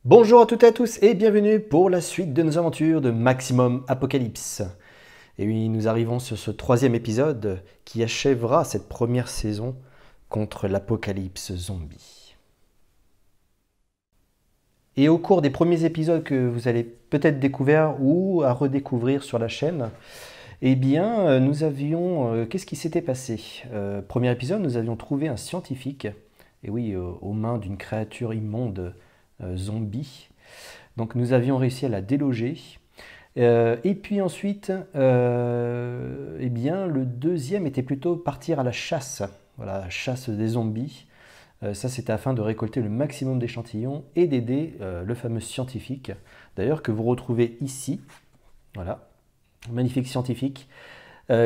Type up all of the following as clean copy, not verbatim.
Bonjour à toutes et à tous et bienvenue pour la suite de nos aventures de Maximum Apocalypse. Et oui, nous arrivons sur ce troisième épisode qui achèvera cette première saison contre l'apocalypse zombie. Et au cours des premiers épisodes que vous allez peut-être découvrir ou à redécouvrir sur la chaîne, nous avions... qu'est-ce qui s'était passé? Premier épisode, nous avions trouvé un scientifique, et oui, aux mains d'une créature immonde zombie. Donc nous avions réussi à la déloger. Et puis ensuite, le deuxième était plutôt partir à la chasse. Voilà, la chasse des zombies. Ça, c'était afin de récolter le maximum d'échantillons et d'aider le fameux scientifique, d'ailleurs, que vous retrouvez ici. Voilà, magnifique scientifique,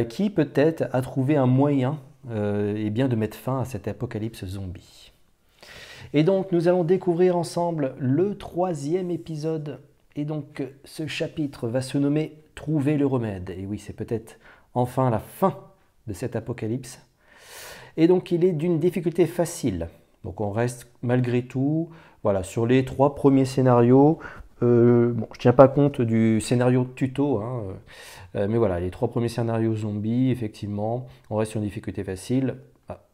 qui peut-être a trouvé un moyen de mettre fin à cette apocalypse zombie. Et donc, nous allons découvrir ensemble le troisième épisode. Et donc, ce chapitre va se nommer « Trouver le remède ». Et oui, c'est peut-être enfin la fin de cette apocalypse. Et donc, il est d'une difficulté facile. Donc, on reste malgré tout sur les trois premiers scénarios. Je ne tiens pas compte du scénario tuto, mais voilà, les trois premiers scénarios zombies, effectivement, on reste sur une difficulté facile.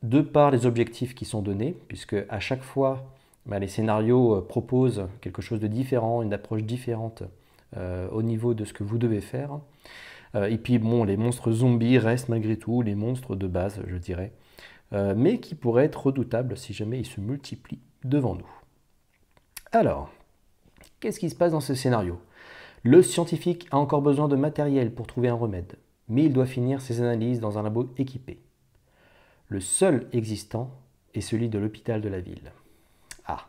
De par les objectifs qui sont donnés, puisque à chaque fois, les scénarios proposent quelque chose de différent, une approche différente au niveau de ce que vous devez faire. Et puis bon, les monstres zombies restent malgré tout les monstres de base, je dirais, mais qui pourraient être redoutables si jamais ils se multiplient devant nous. Alors, qu'est-ce qui se passe dans ce scénario? Le scientifique a encore besoin de matériel pour trouver un remède, mais il doit finir ses analyses dans un labo équipé. Le seul existant est celui de l'hôpital de la ville. Ah,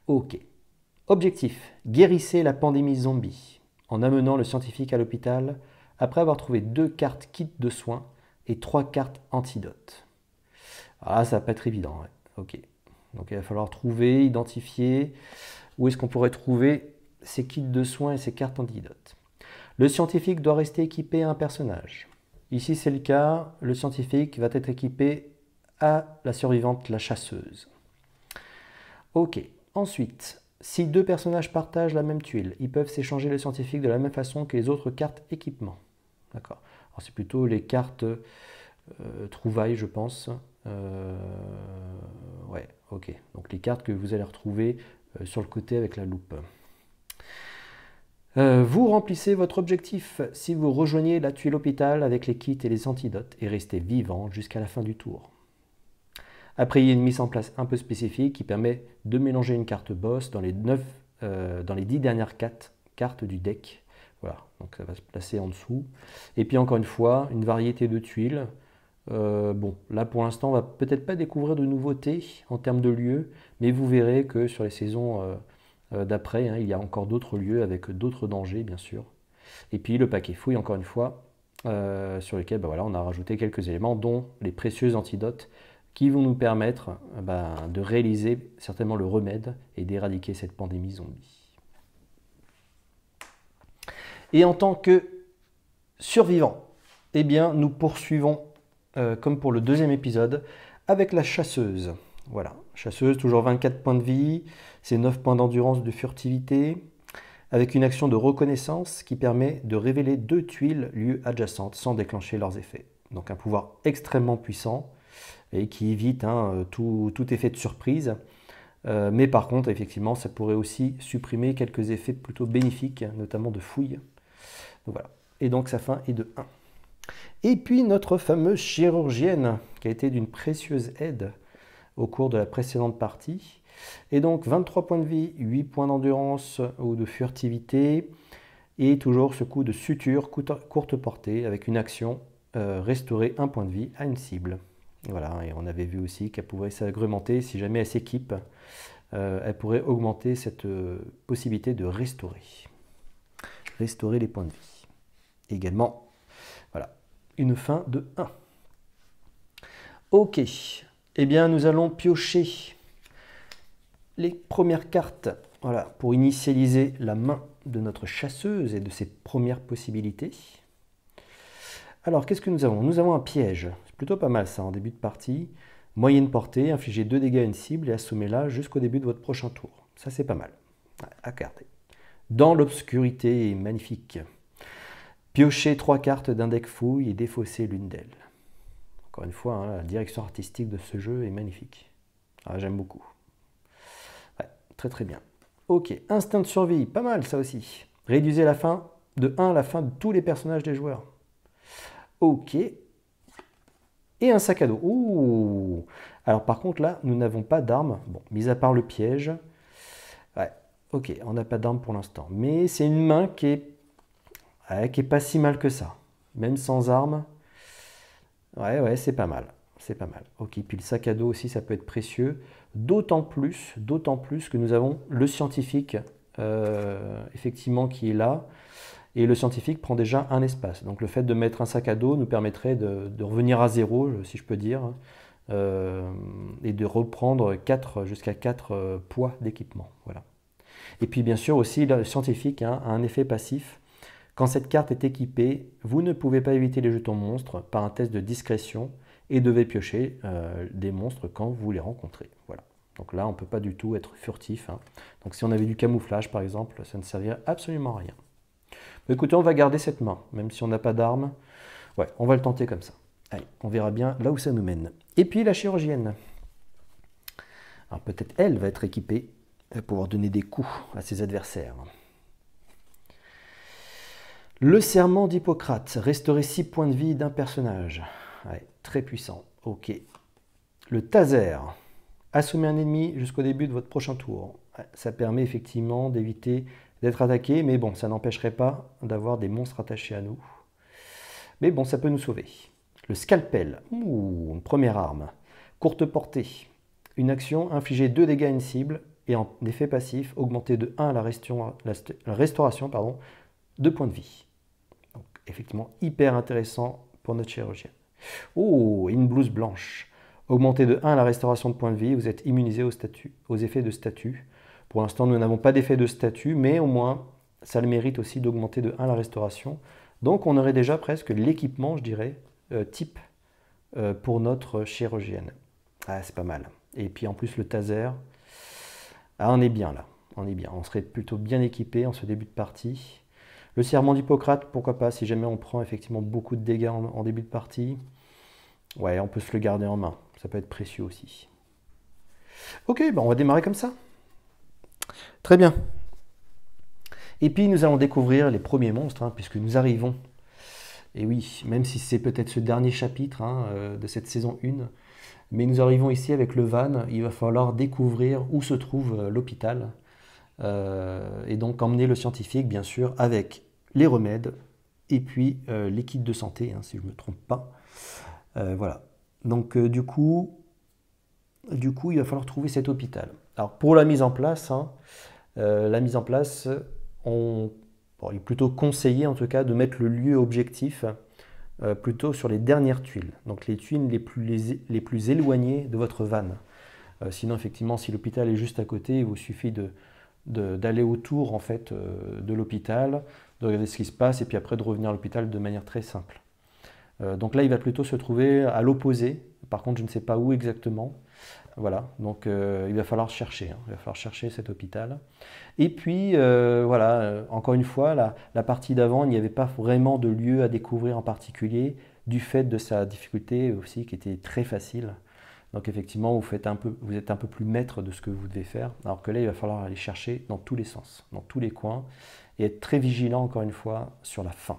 ok. Objectif, guérissez la pandémie zombie en amenant le scientifique à l'hôpital après avoir trouvé 2 cartes kit de soins et 3 cartes antidotes. Ah, ça va pas être évident, ouais. Ok. Donc il va falloir trouver, identifier où est-ce qu'on pourrait trouver ces kits de soins et ces cartes antidotes. Le scientifique doit rester équipé à un personnage. Ici, c'est le cas, le scientifique va être équipé à la survivante, la chasseuse. Ok, ensuite, si 2 personnages partagent la même tuile, ils peuvent s'échanger le scientifique de la même façon que les autres cartes équipement. D'accord. Alors, c'est plutôt les cartes trouvailles, je pense. Ouais, ok. Donc, les cartes que vous allez retrouver sur le côté avec la loupe. Vous remplissez votre objectif si vous rejoignez la tuile hôpital avec les kits et les antidotes et restez vivant jusqu'à la fin du tour. Après, il y a une mise en place un peu spécifique qui permet de mélanger une carte boss dans les 10 dernières cartes du deck. Voilà, donc ça va se placer en dessous. Et puis encore une fois, une variété de tuiles. Là pour l'instant, on va peut-être pas découvrir de nouveautés en termes de lieux, mais vous verrez que sur les saisons d'après, il y a encore d'autres lieux avec d'autres dangers, bien sûr. Et puis le paquet fouille, encore une fois, sur lequel on a rajouté quelques éléments, dont les précieux antidotes qui vont nous permettre de réaliser certainement le remède et d'éradiquer cette pandémie zombie. Et en tant que survivants, nous poursuivons, comme pour le deuxième épisode, avec la chasseuse. Voilà, chasseuse, toujours 24 points de vie, c'est 9 points d'endurance de furtivité, avec une action de reconnaissance qui permet de révéler 2 tuiles lieux adjacentes sans déclencher leurs effets. Donc un pouvoir extrêmement puissant et qui évite tout effet de surprise. Mais par contre, effectivement, ça pourrait aussi supprimer quelques effets plutôt bénéfiques, notamment de fouille. Donc voilà. Et donc sa fin est de 1. Et puis notre fameuse chirurgienne, qui a été d'une précieuse aide au cours de la précédente partie. Et donc 23 points de vie, 8 points d'endurance ou de furtivité, et toujours ce coup de suture courte portée avec une action restaurer 1 point de vie à une cible. Voilà, et on avait vu aussi qu'elle pouvait s'agrémenter si jamais elle s'équipe, elle pourrait augmenter cette possibilité de restaurer les points de vie. Et également, voilà, une fin de 1. Ok, nous allons piocher les premières cartes pour initialiser la main de notre chasseuse et de ses premières possibilités. Alors, qu'est-ce que nous avons? Nous avons un piège. C'est plutôt pas mal ça en début de partie. Moyenne portée, infligez 2 dégâts à une cible et assommez-la jusqu'au début de votre prochain tour. Ça, c'est pas mal. À garder. Dans l'obscurité, magnifique. Piochez 3 cartes d'un deck fouille et défaussez l'une d'elles. Encore une fois, hein, la direction artistique de ce jeu est magnifique. Ah, j'aime beaucoup. Ouais, très très bien. Ok, instinct de survie, pas mal ça aussi. Réduisez la fin de 1 la fin de tous les personnages des joueurs. Ok. Et un sac à dos. Ouh. Alors par contre là, nous n'avons pas d'armes. Bon, mis à part le piège. Ouais, ok, on n'a pas d'armes pour l'instant. Mais c'est une main qui est pas si mal que ça. Même sans armes. Ouais, c'est pas mal. C'est pas mal. Ok, puis le sac à dos aussi, ça peut être précieux. D'autant plus que nous avons le scientifique, effectivement, qui est là. Et le scientifique prend déjà un espace. Donc le fait de mettre un sac à dos nous permettrait de revenir à zéro, si je peux dire, et de reprendre jusqu'à 4 poids d'équipement. Voilà. Et puis bien sûr aussi, le scientifique a un effet passif. Quand cette carte est équipée, vous ne pouvez pas éviter les jetons monstres par un test de discrétion et devez piocher des monstres quand vous les rencontrez. Voilà. Donc là, on ne peut pas du tout être furtif. Hein. Donc si on avait du camouflage, par exemple, ça ne servirait absolument à rien. Mais écoutez, on va garder cette main, même si on n'a pas d'armes. Ouais, on va le tenter comme ça. Allez, on verra bien là où ça nous mène. Et puis la chirurgienne. Alors peut-être elle va être équipée, elle va pouvoir donner des coups à ses adversaires. Le serment d'Hippocrate, restaurer 6 points de vie d'un personnage. Ouais, très puissant. Ok. Le taser, assommer un ennemi jusqu'au début de votre prochain tour. Ouais, ça permet effectivement d'éviter d'être attaqué, mais bon, ça n'empêcherait pas d'avoir des monstres attachés à nous. Mais bon, ça peut nous sauver. Le scalpel, une première arme. Courte portée. Une action, infliger 2 dégâts à une cible, et en effet passif, augmenter de 1 la restauration, 2 points de vie. Donc, effectivement, hyper intéressant pour notre chirurgienne. Une blouse blanche. Augmenter de 1 la restauration de points de vie, vous êtes immunisé aux effets de statut. Pour l'instant, nous n'avons pas d'effet de statut, mais au moins, ça le mérite aussi d'augmenter de 1 la restauration. Donc, on aurait déjà presque l'équipement, je dirais, type pour notre chirurgienne. Ah, c'est pas mal. Et puis, en plus, le taser. Ah, on est bien là. On est bien. On serait plutôt bien équipé en ce début de partie. Le serment d'Hippocrate, pourquoi pas, si jamais on prend effectivement beaucoup de dégâts en début de partie. Ouais, on peut se le garder en main. Ça peut être précieux aussi. Ok, on va démarrer comme ça. Très bien. Et puis nous allons découvrir les premiers monstres, hein, puisque nous arrivons. Et oui, même si c'est peut-être ce dernier chapitre de cette saison 1, mais nous arrivons ici avec le van, il va falloir découvrir où se trouve l'hôpital. Et donc emmener le scientifique, bien sûr, avec les remèdes et puis les kits de santé, hein, si je ne me trompe pas. Voilà. Donc du coup, il va falloir trouver cet hôpital. Alors pour la mise en place, il est plutôt conseillé en tout cas de mettre le lieu objectif plutôt sur les dernières tuiles. Donc les tuiles les plus éloignées de votre van. Sinon effectivement, si l'hôpital est juste à côté, il vous suffit d'aller autour en fait de l'hôpital, de regarder ce qui se passe et puis après de revenir à l'hôpital de manière très simple. Donc là, il va plutôt se trouver à l'opposé. Par contre, je ne sais pas où exactement. Voilà, donc il va falloir chercher. Il va falloir chercher cet hôpital. Et puis, voilà, encore une fois, la partie d'avant, il n'y avait pas vraiment de lieu à découvrir en particulier, du fait de sa difficulté aussi, qui était très facile. Donc effectivement, vous êtes un peu plus maître de ce que vous devez faire, alors que là, il va falloir aller chercher dans tous les sens, dans tous les coins, et être très vigilant, encore une fois, sur la fin.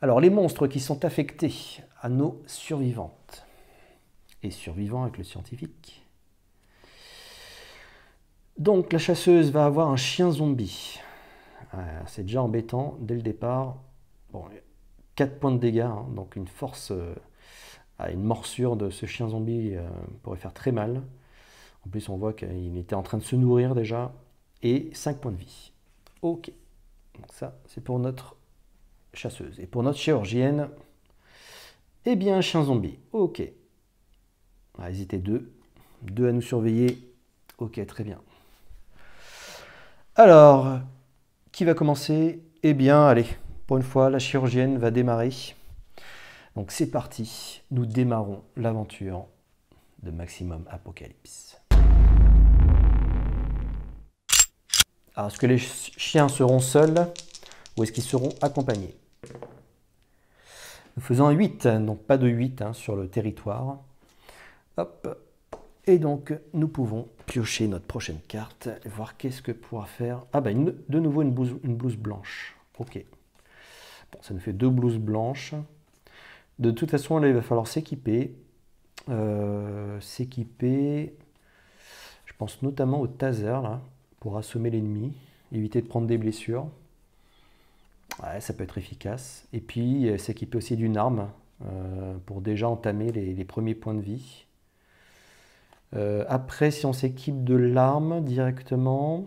Alors, les monstres qui sont affectés à nos survivantes et survivants avec le scientifique. Donc, la chasseuse va avoir un chien zombie. C'est déjà embêtant dès le départ. Bon, 4 points de dégâts, hein, donc une force, une morsure de ce chien zombie pourrait faire très mal. En plus, on voit qu'il était en train de se nourrir déjà. Et 5 points de vie. Ok, donc ça, c'est pour notre chasseuse. Et pour notre chirurgienne, eh bien, un chien zombie. Ok. On va hésiter 2. 2 à nous surveiller. Ok, très bien. Alors, qui va commencer? Eh bien, allez, pour une fois, la chirurgienne va démarrer. Donc c'est parti. Nous démarrons l'aventure de Maximum Apocalypse. Alors, est-ce que les chiens seront seuls ou est-ce qu'ils seront accompagnés? Nous faisons un 8, donc pas de 8 hein, sur le territoire. Hop. Et donc, nous pouvons piocher notre prochaine carte et voir qu'est-ce que pourra faire. Ah bah, de nouveau une blouse blanche. Ok. Bon, ça nous fait 2 blouses blanches. De toute façon, là, il va falloir s'équiper. S'équiper, je pense notamment au taser, là, pour assommer l'ennemi, éviter de prendre des blessures. Ouais, ça peut être efficace. Et puis, s'équiper aussi d'une arme pour déjà entamer les premiers points de vie. Après, si on s'équipe de l'arme directement,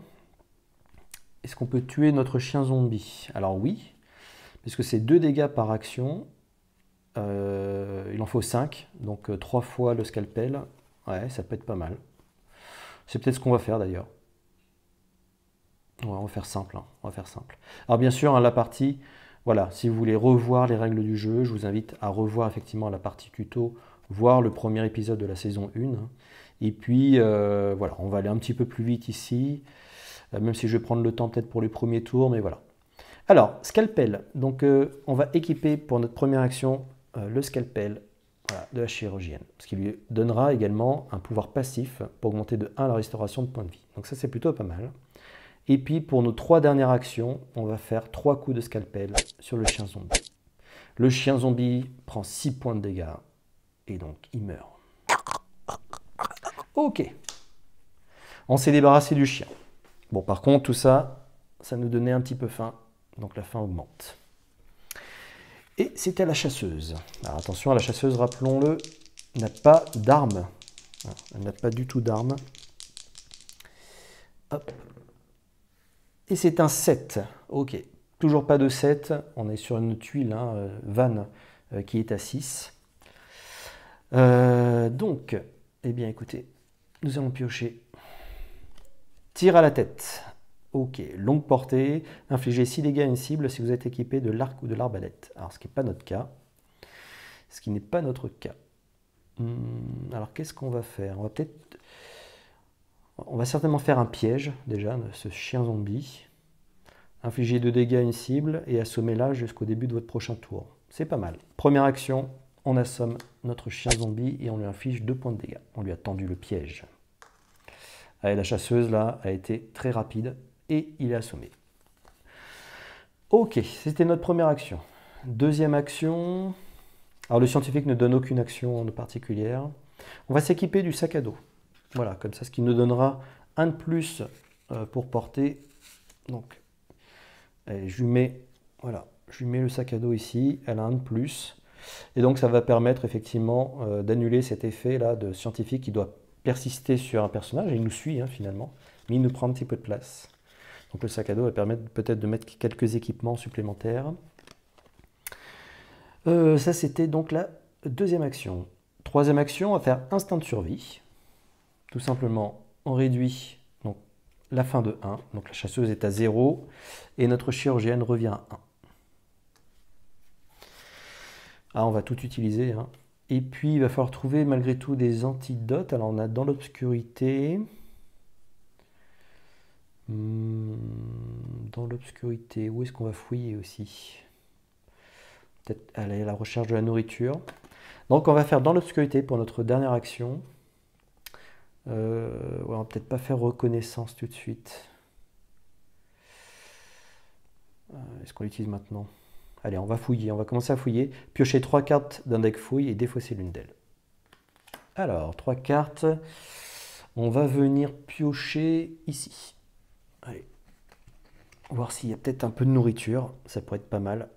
est-ce qu'on peut tuer notre chien zombie? Alors oui, puisque c'est 2 dégâts par action. Il en faut 5, donc 3 fois le scalpel. Ouais, ça peut être pas mal. C'est peut-être ce qu'on va faire d'ailleurs. Ouais, on va faire simple, hein, on va faire simple. Alors bien sûr, hein, la partie, voilà, si vous voulez revoir les règles du jeu, je vous invite à revoir effectivement la partie tuto, voir le premier épisode de la saison 1. Et puis, voilà, on va aller un petit peu plus vite ici, même si je vais prendre le temps peut-être pour les premiers tours, mais voilà. Alors, scalpel, donc on va équiper pour notre première action le scalpel voilà, de la chirurgienne, ce qui lui donnera également un pouvoir passif pour augmenter de 1 la restauration de points de vie. Donc ça, c'est plutôt pas mal. Et puis, pour nos 3 dernières actions, on va faire 3 coups de scalpel sur le chien zombie. Le chien zombie prend 6 points de dégâts, et donc il meurt. Ok. On s'est débarrassé du chien. Bon, par contre, tout ça, ça nous donnait un petit peu faim, donc la faim augmente. Et c'était la chasseuse. Alors attention, la chasseuse, rappelons-le, n'a pas d'arme. Elle n'a pas du tout d'arme. Hop. Et c'est un 7. Ok. Toujours pas de 7. On est sur une tuile, hein, vanne, qui est à 6. Donc, eh bien écoutez, nous allons piocher. Tir à la tête. Ok, longue portée. Infligez 6 dégâts à une cible si vous êtes équipé de l'arc ou de l'arbalète. Alors, ce qui n'est pas notre cas. Ce qui n'est pas notre cas. Alors, qu'est-ce qu'on va faire? On va certainement faire un piège, déjà, de ce chien zombie. Infligez 2 dégâts à une cible et assommez-la jusqu'au début de votre prochain tour. C'est pas mal. Première action, on assomme notre chien zombie et on lui inflige 2 points de dégâts. On lui a tendu le piège. Allez, la chasseuse, là, a été très rapide et il est assommé. Ok, c'était notre première action. Deuxième action. Alors, le scientifique ne donne aucune action particulière. On va s'équiper du sac à dos. Voilà, comme ça, ce qui nous donnera un de plus pour porter. Donc, allez, je lui mets le sac à dos ici. Elle a un de plus. Et donc, ça va permettre effectivement d'annuler cet effet-là de scientifique qui doit persister sur un personnage, et il nous suit hein, finalement, mais il nous prend un petit peu de place. Donc le sac à dos va permettre peut-être de mettre quelques équipements supplémentaires. Ça c'était donc la deuxième action. Troisième action, on va faire instinct de survie. Tout simplement, on réduit donc, la fin de 1, donc la chasseuse est à 0, et notre chirurgienne revient à 1. Ah, on va tout utiliser, hein. Et puis, il va falloir trouver malgré tout des antidotes. Alors, on a dans l'obscurité. Dans l'obscurité, où est-ce qu'on va fouiller aussi? Peut-être aller à la recherche de la nourriture. Donc, on va faire dans l'obscurité pour notre dernière action. On va peut-être pas faire reconnaissance tout de suite. Est-ce qu'on l'utilise maintenant? Allez, on va fouiller, on va commencer à fouiller. Piocher 3 cartes d'un deck fouille et défausser l'une d'elles. Alors, 3 cartes. On va venir piocher ici. Allez. Voir s'il y a peut-être un peu de nourriture. Ça pourrait être pas mal.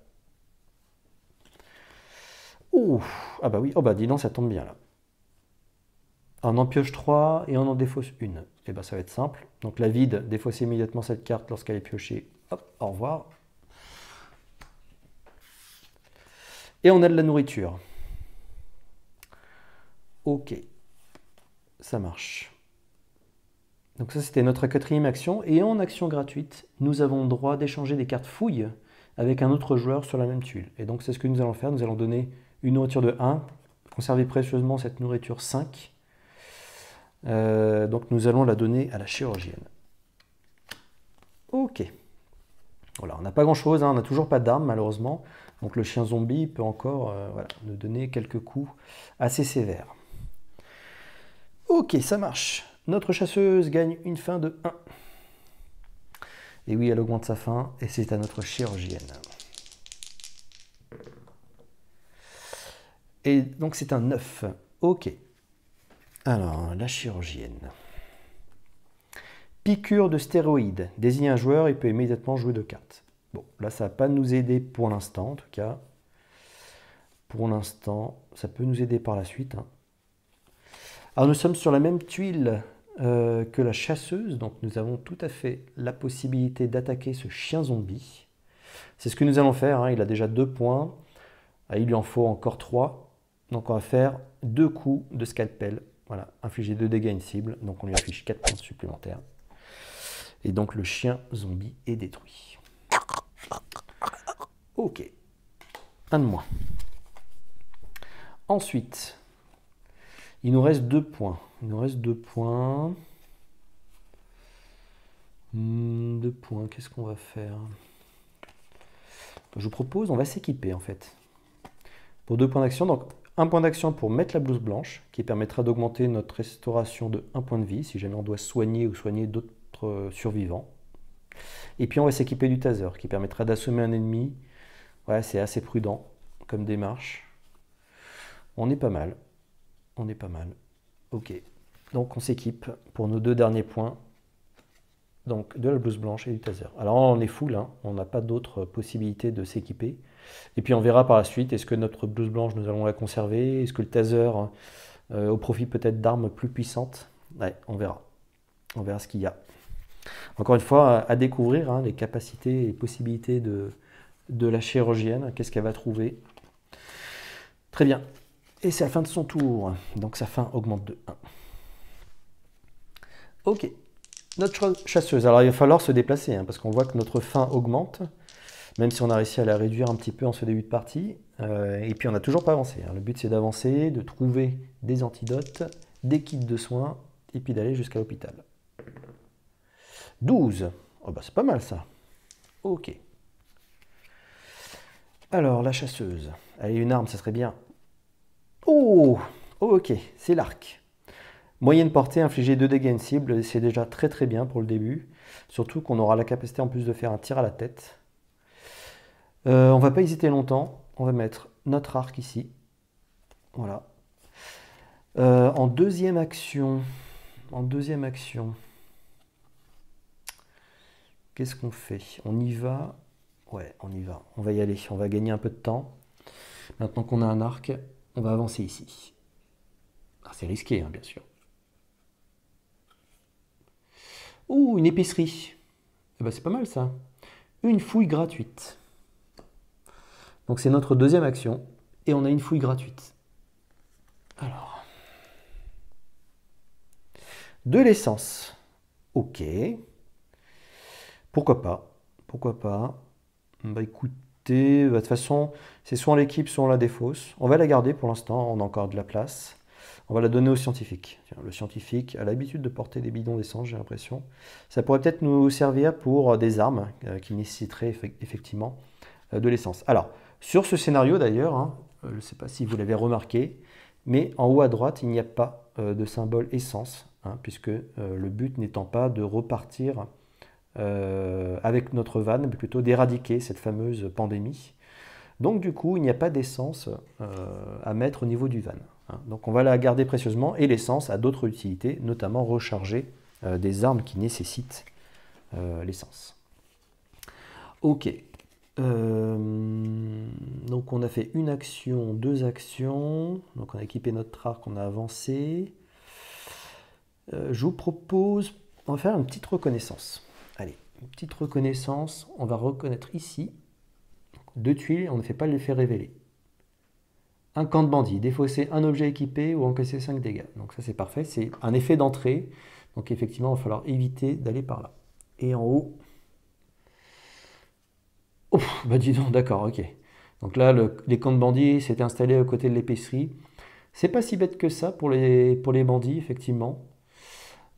Ouh, ah bah oui, oh bah dis donc, ça tombe bien là. On en pioche 3 et on en défausse une. Et bah ça va être simple. Donc la vide, défausser immédiatement cette carte lorsqu'elle est piochée. Hop, au revoir. Et on a de la nourriture. Ok, ça marche. Donc ça, c'était notre 4e action. Et en action gratuite, nous avons le droit d'échanger des cartes fouilles avec un autre joueur sur la même tuile. Et donc c'est ce que nous allons faire. Nous allons donner une nourriture de 1, conserver précieusement cette nourriture 5. Donc nous allons la donner à la chirurgienne. Voilà, on n'a pas grand-chose, hein, on n'a toujours pas d'armes malheureusement. Donc le chien zombie peut encore voilà, nous donner quelques coups assez sévères. Ok, ça marche. Notre chasseuse gagne une faim de 1. Et oui, elle augmente sa faim, et c'est à notre chirurgienne. Et donc c'est un 9. Ok. Alors, la chirurgienne. Piqûre de stéroïdes. Désigne un joueur, il peut immédiatement jouer 2 cartes. Bon, là, ça ne va pas nous aider pour l'instant, en tout cas. Pour l'instant, ça peut nous aider par la suite. Hein. Alors, nous sommes sur la même tuile que la chasseuse, donc nous avons tout à fait la possibilité d'attaquer ce chien zombie. C'est ce que nous allons faire, hein. Il a déjà 2 points, il lui en faut encore 3, donc on va faire 2 coups de scalpel, voilà, infliger 2 dégâts à une cible, donc on lui affiche 4 points supplémentaires, et donc le chien zombie est détruit. Ok, un de moins. Ensuite, il nous reste 2 points. Il nous reste 2 points. 2 points, qu'est-ce qu'on va faire? Je vous propose, on va s'équiper en fait. Pour 2 points d'action, donc un point d'action pour mettre la blouse blanche, qui permettra d'augmenter notre restauration de 1 point de vie, si jamais on doit soigner ou soigner d'autres survivants. Et puis on va s'équiper du taser, qui permettra d'assommer un ennemi. Ouais, c'est assez prudent comme démarche. On est pas mal. On est pas mal. Ok. Donc on s'équipe pour nos 2 derniers points. Donc de la blouse blanche et du taser. Alors on est full, hein, on n'a pas d'autres possibilités de s'équiper. Et puis on verra par la suite, est-ce que notre blouse blanche, nous allons la conserver? Est-ce que le taser, au profit peut-être d'armes plus puissantes? Ouais, on verra. On verra ce qu'il y a. Encore une fois, à découvrir hein, les capacités et possibilités de la chirurgienne. Qu'est-ce qu'elle va trouver? Très bien. Et c'est la fin de son tour. Donc sa faim augmente de 1. Ok. Notre chasseuse. Alors il va falloir se déplacer, hein, parce qu'on voit que notre faim augmente, même si on a réussi à la réduire un petit peu en ce début de partie. Et puis on n'a toujours pas avancé. Hein. Le but c'est d'avancer, de trouver des antidotes, des kits de soins, et puis d'aller jusqu'à l'hôpital. 12. Oh bah c'est pas mal ça. Ok. Alors la chasseuse. Allez, une arme, ça serait bien. Oh, ok, c'est l'arc. Moyenne portée, infliger 2 dégâts à une cible, c'est déjà très très bien pour le début. Surtout qu'on aura la capacité en plus de faire un tir à la tête. On va pas hésiter longtemps. On va mettre notre arc ici. Voilà. En deuxième action, qu'est-ce qu'on fait? On y va? Ouais, on y va. On va y aller. On va gagner un peu de temps. Maintenant qu'on a un arc, on va avancer ici. Ah, c'est risqué, hein, bien sûr. Ouh, une épicerie. Eh ben, c'est pas mal ça. Une fouille gratuite. Donc c'est notre deuxième action. Et on a une fouille gratuite. Alors. De l'essence. Ok. Pourquoi pas? Pourquoi pas? Bah écoutez, de toute façon, c'est soit on l'équipe, soit on la défausse. On va la garder pour l'instant, on a encore de la place. On va la donner au scientifique. Tiens, le scientifique a l'habitude de porter des bidons d'essence, j'ai l'impression. Ça pourrait peut-être nous servir pour des armes qui nécessiteraient effectivement de l'essence. Alors, sur ce scénario d'ailleurs, hein, je ne sais pas si vous l'avez remarqué, mais en haut à droite, il n'y a pas de symbole essence, hein, puisque le but n'étant pas de repartir avec notre van, mais plutôt d'éradiquer cette fameuse pandémie. Donc du coup, il n'y a pas d'essence à mettre au niveau du van. Hein. Donc on va la garder précieusement, et l'essence a d'autres utilités, notamment recharger des armes qui nécessitent l'essence. Ok. Donc on a fait une action, 2 actions. Donc on a équipé notre arc, on a avancé. Je vous propose, on va faire une petite reconnaissance. Allez, une petite reconnaissance. On va reconnaître ici 2 tuiles, on ne fait pas l'effet révélé. Un camp de bandits, défausser un objet équipé ou encaisser 5 dégâts. Donc ça c'est parfait, c'est un effet d'entrée. Donc effectivement, il va falloir éviter d'aller par là. Et en haut... Oh, bah dis donc, d'accord, ok. Donc là, les camps de bandits s'étaient installés à côté de l'épicerie. C'est pas si bête que ça pour les bandits, effectivement.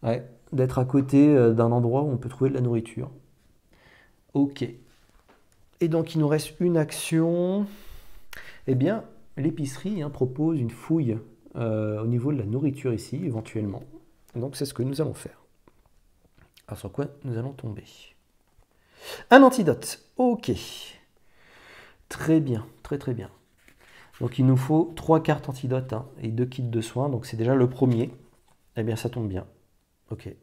Ouais, d'être à côté d'un endroit où on peut trouver de la nourriture. Ok. Et donc il nous reste une action. Eh bien, l'épicerie propose une fouille au niveau de la nourriture ici, éventuellement. Donc c'est ce que nous allons faire. Alors sur quoi nous allons tomber? Un antidote. Ok. Très bien, très très bien. Donc il nous faut 3 cartes antidotes et 2 kits de soins. Donc c'est déjà le premier. Eh bien ça tombe bien. Ok.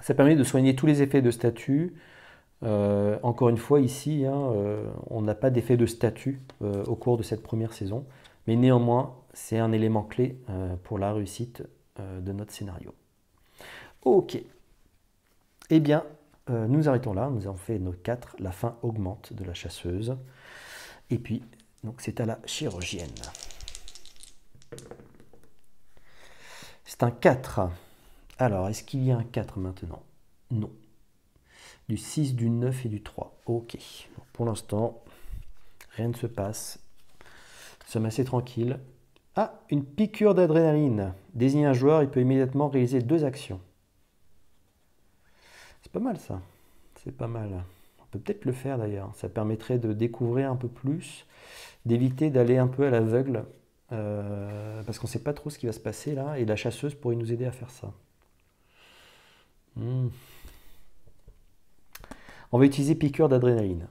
Ça permet de soigner tous les effets de statut. Encore une fois, ici, on n'a pas d'effet de statut au cours de cette première saison. Mais néanmoins, c'est un élément clé pour la réussite de notre scénario. Ok. Eh bien, nous arrêtons là. Nous avons fait nos 4. La faim augmente de la chasseuse. Et puis, donc c'est à la chirurgienne. C'est un 4. Alors, est-ce qu'il y a un 4 maintenant? Non. Du 6, du 9 et du 3. Ok. Donc, pour l'instant, rien ne se passe. Nous sommes assez tranquilles. Ah, une piqûre d'adrénaline. Désigne un joueur, il peut immédiatement réaliser 2 actions. C'est pas mal ça. C'est pas mal. On peut peut-être le faire d'ailleurs. Ça permettrait de découvrir un peu plus, d'éviter d'aller un peu à l'aveugle, parce qu'on ne sait pas trop ce qui va se passer là, et la chasseuse pourrait nous aider à faire ça. On va utiliser piqûre d'adrénaline.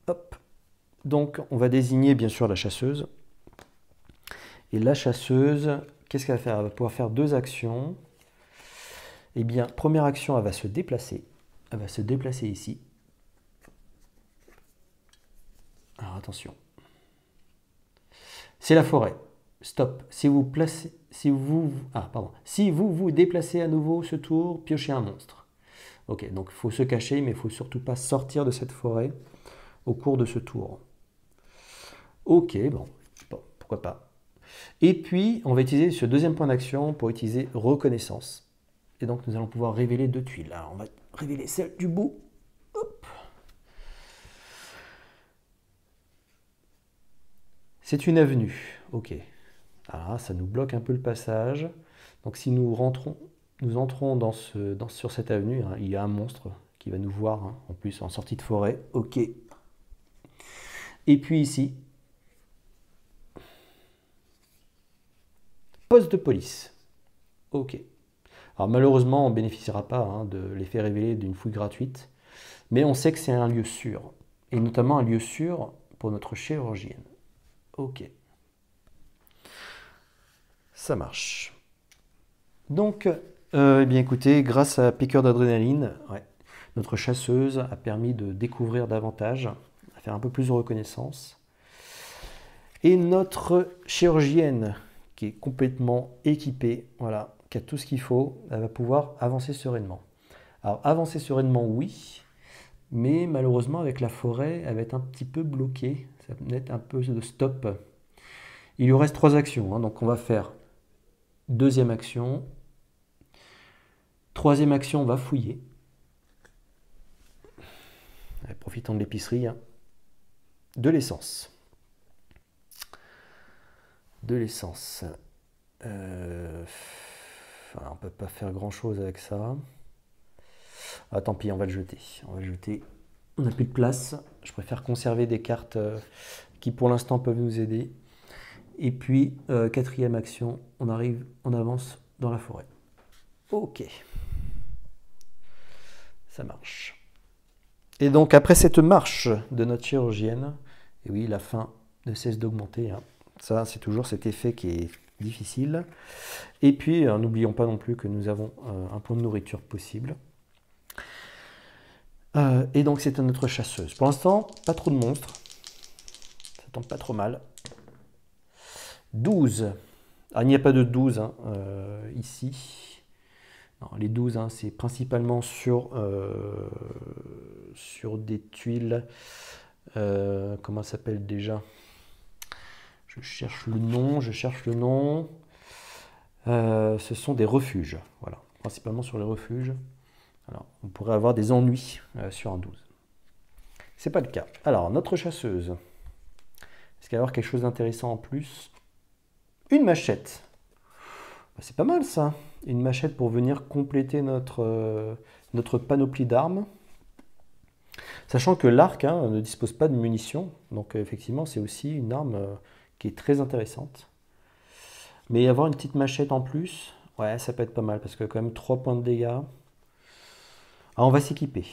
Hop. Donc on va désigner bien sûr la chasseuse. Et la chasseuse, qu'est-ce qu'elle va faire? Elle va pouvoir faire 2 actions. Eh bien, première action, elle va se déplacer. Elle va se déplacer ici. Alors attention. C'est la forêt. Stop. Si vous vous déplacez à nouveau ce tour, piochez un monstre. Ok, donc il faut se cacher, mais il ne faut surtout pas sortir de cette forêt au cours de ce tour. Ok, bon, pourquoi pas. Et puis, on va utiliser ce deuxième point d'action pour utiliser reconnaissance. Et donc, nous allons pouvoir révéler 2 tuiles. Alors, on va révéler celle du bout. Hop. C'est une avenue. Ok. Ah, ça nous bloque un peu le passage. Donc, si nous entrons sur cette avenue, il y a un monstre qui va nous voir, en plus en sortie de forêt. Ok. Et puis ici, poste de police. Ok. Alors malheureusement, on ne bénéficiera pas de l'effet révélé d'une fouille gratuite, mais on sait que c'est un lieu sûr, et notamment un lieu sûr pour notre chirurgienne. Ok. Ça marche. Donc, eh bien écoutez, grâce à piqûre d'adrénaline, notre chasseuse a permis de découvrir davantage, à faire un peu plus de reconnaissance. Et notre chirurgienne, qui est complètement équipée, voilà, qui a tout ce qu'il faut, elle va pouvoir avancer sereinement. Alors, avancer sereinement, oui, mais malheureusement, avec la forêt, elle va être un petit peu bloquée. Ça va mettre un peu de stop. Il lui reste 3 actions, donc on va faire deuxième action. Troisième action, on va fouiller. Allez, profitons de l'épicerie. De l'essence. De l'essence. On ne peut pas faire grand chose avec ça. Ah, tant pis, on va le jeter. On va le jeter. On n'a plus de place. Je préfère conserver des cartes qui pour l'instant peuvent nous aider. Et puis, quatrième action, on avance dans la forêt. Ok. Ça marche. Et donc, après cette marche de notre chirurgienne, et oui, la faim ne cesse d'augmenter. Ça, c'est toujours cet effet qui est difficile. Et puis, n'oublions pas non plus que nous avons un point de nourriture possible. Et donc, c'est notre chasseuse. Pour l'instant, pas trop de monstres. Ça tombe pas trop mal. 12. Ah, il n'y a pas de 12 ici. Non, les 12, c'est principalement sur des tuiles. Comment ça s'appelle déjà? Je cherche le nom. Ce sont des refuges. Voilà, principalement sur les refuges. Alors, on pourrait avoir des ennuis sur un 12. C'est pas le cas. Alors, notre chasseuse. Est-ce qu'il va y avoir quelque chose d'intéressant en plus? Une machette. C'est pas mal ça. Une machette pour venir compléter notre panoplie d'armes. Sachant que l'arc hein, ne dispose pas de munitions, donc effectivement c'est aussi une arme qui est très intéressante. Mais avoir une petite machette en plus, ouais ça peut être pas mal, parce que quand même 3 points de dégâts. Ah, on va s'équiper.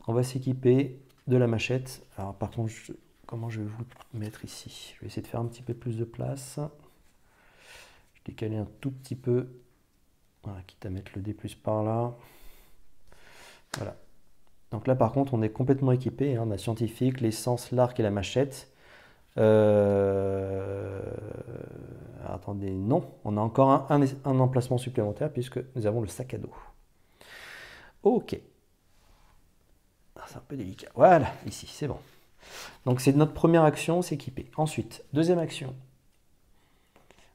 On va s'équiper de la machette. Alors par contre, comment je vais vous mettre ici? Je vais essayer de faire un petit peu plus de place. Je décaler un tout petit peu. Voilà, quitte à mettre le D+ par là. Voilà. Donc là par contre on est complètement équipé. Hein. On a scientifique, l'essence, l'arc et la machette. Attendez, non. On a encore un emplacement supplémentaire puisque nous avons le sac à dos. Ok. C'est un peu délicat. Voilà, ici, c'est bon. Donc c'est notre première action, s'équiper. Ensuite, deuxième action.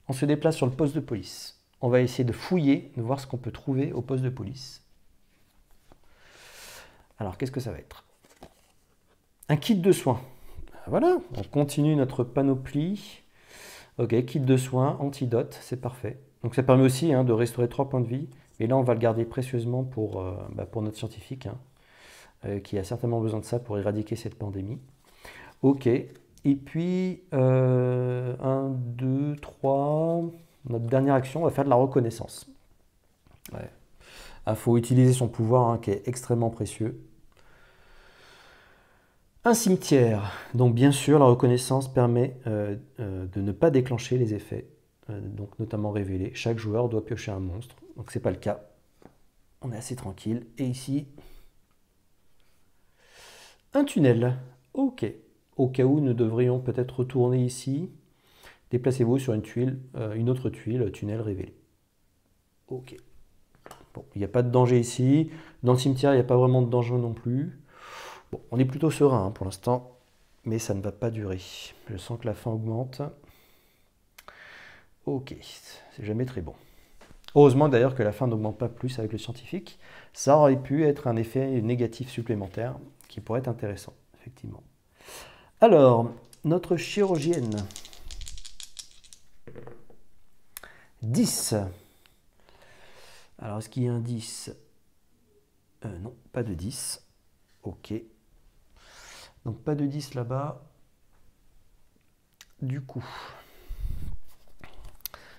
On se déplace sur le poste de police. On va essayer de fouiller, de voir ce qu'on peut trouver au poste de police. Alors, qu'est-ce que ça va être? Un kit de soins. Voilà, on continue notre panoplie. Ok, kit de soins, antidote, c'est parfait. Donc ça permet aussi hein, de restaurer 3 points de vie. Et là, on va le garder précieusement pour notre scientifique. Hein. Qui a certainement besoin de ça pour éradiquer cette pandémie. Ok, et puis 1, 2, 3, notre dernière action, on va faire de la reconnaissance. Ouais. Il faut utiliser son pouvoir hein, qui est extrêmement précieux. Un cimetière, donc bien sûr la reconnaissance permet de ne pas déclencher les effets, donc notamment révélés. Chaque joueur doit piocher un monstre, donc c'est pas le cas. On est assez tranquille. Et ici, un tunnel. Ok. Au cas où nous devrions peut-être retourner ici. Déplacez-vous sur une tuile, une autre tuile, tunnel révélé. Ok. Bon, il n'y a pas de danger ici. Dans le cimetière, il n'y a pas vraiment de danger non plus. Bon, on est plutôt serein hein, pour l'instant, mais ça ne va pas durer. Je sens que la faim augmente. Ok, c'est jamais très bon. Heureusement d'ailleurs que la faim n'augmente pas plus avec le scientifique. Ça aurait pu être un effet négatif supplémentaire qui pourrait être intéressant, effectivement. Alors, notre chirurgienne. 10. Alors, est-ce qu'il y a un 10? Non, pas de 10. Ok. Donc, pas de 10 là-bas. Du coup,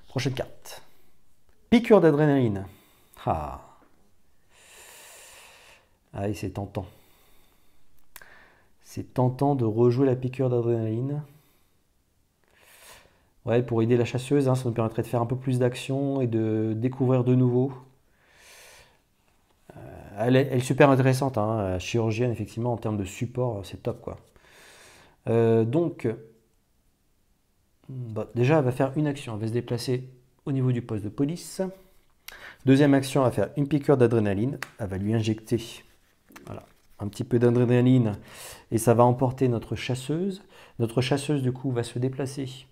prochaine carte. Piqûre d'adrénaline. Ah. Ah, c'est tentant. C'est tentant de rejouer la piqûre d'adrénaline. Ouais, pour aider la chasseuse, hein, ça nous permettrait de faire un peu plus d'action et de découvrir de nouveau. Elle est super intéressante, hein, chirurgienne, effectivement, en termes de support, c'est top, quoi. Donc, déjà, elle va faire une action. Elle va se déplacer au niveau du poste de police. Deuxième action, elle va faire une piqûre d'adrénaline. Elle va lui injecter voilà, un petit peu d'adrénaline et ça va emporter notre chasseuse. Notre chasseuse, du coup, va se déplacer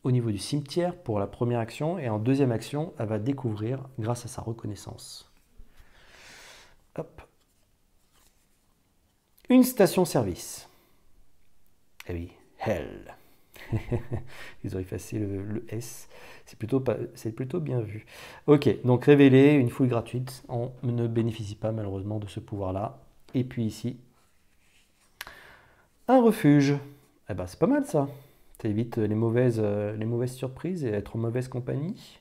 au niveau du cimetière pour la première action. Et en deuxième action, elle va découvrir grâce à sa reconnaissance. Hop. Une station-service. Eh oui, Hell. Ils ont effacé le S. C'est plutôt bien vu. Ok, donc révéler une fouille gratuite. On ne bénéficie pas malheureusement de ce pouvoir-là. Et puis ici, un refuge. Eh ben c'est pas mal ça. Ça évite les mauvaises surprises et être en mauvaise compagnie.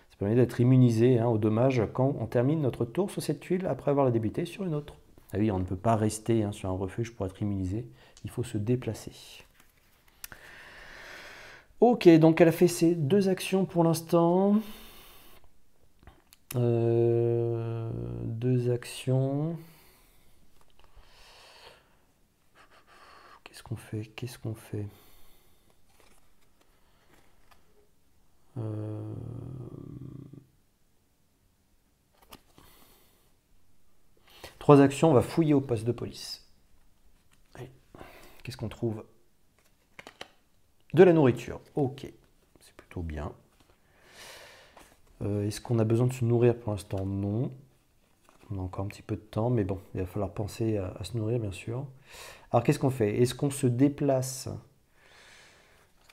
Ça permet d'être immunisé hein, aux dommages quand on termine notre tour sur cette tuile après avoir la débuté sur une autre. Ah oui, on ne peut pas rester hein, sur un refuge pour être immunisé. Il faut se déplacer. Ok, donc elle a fait ces deux actions pour l'instant. Deux actions. Qu'est-ce qu'on fait? Qu'est-ce qu'on fait? Trois actions, on va fouiller au poste de police. Qu'est-ce qu'on trouve? De la nourriture. Ok, c'est plutôt bien. Est-ce qu'on a besoin de se nourrir pour l'instant? Non. On a encore un petit peu de temps, mais bon, il va falloir penser à se nourrir, bien sûr. Alors, qu'est-ce qu'on fait? Est-ce qu'on se déplace?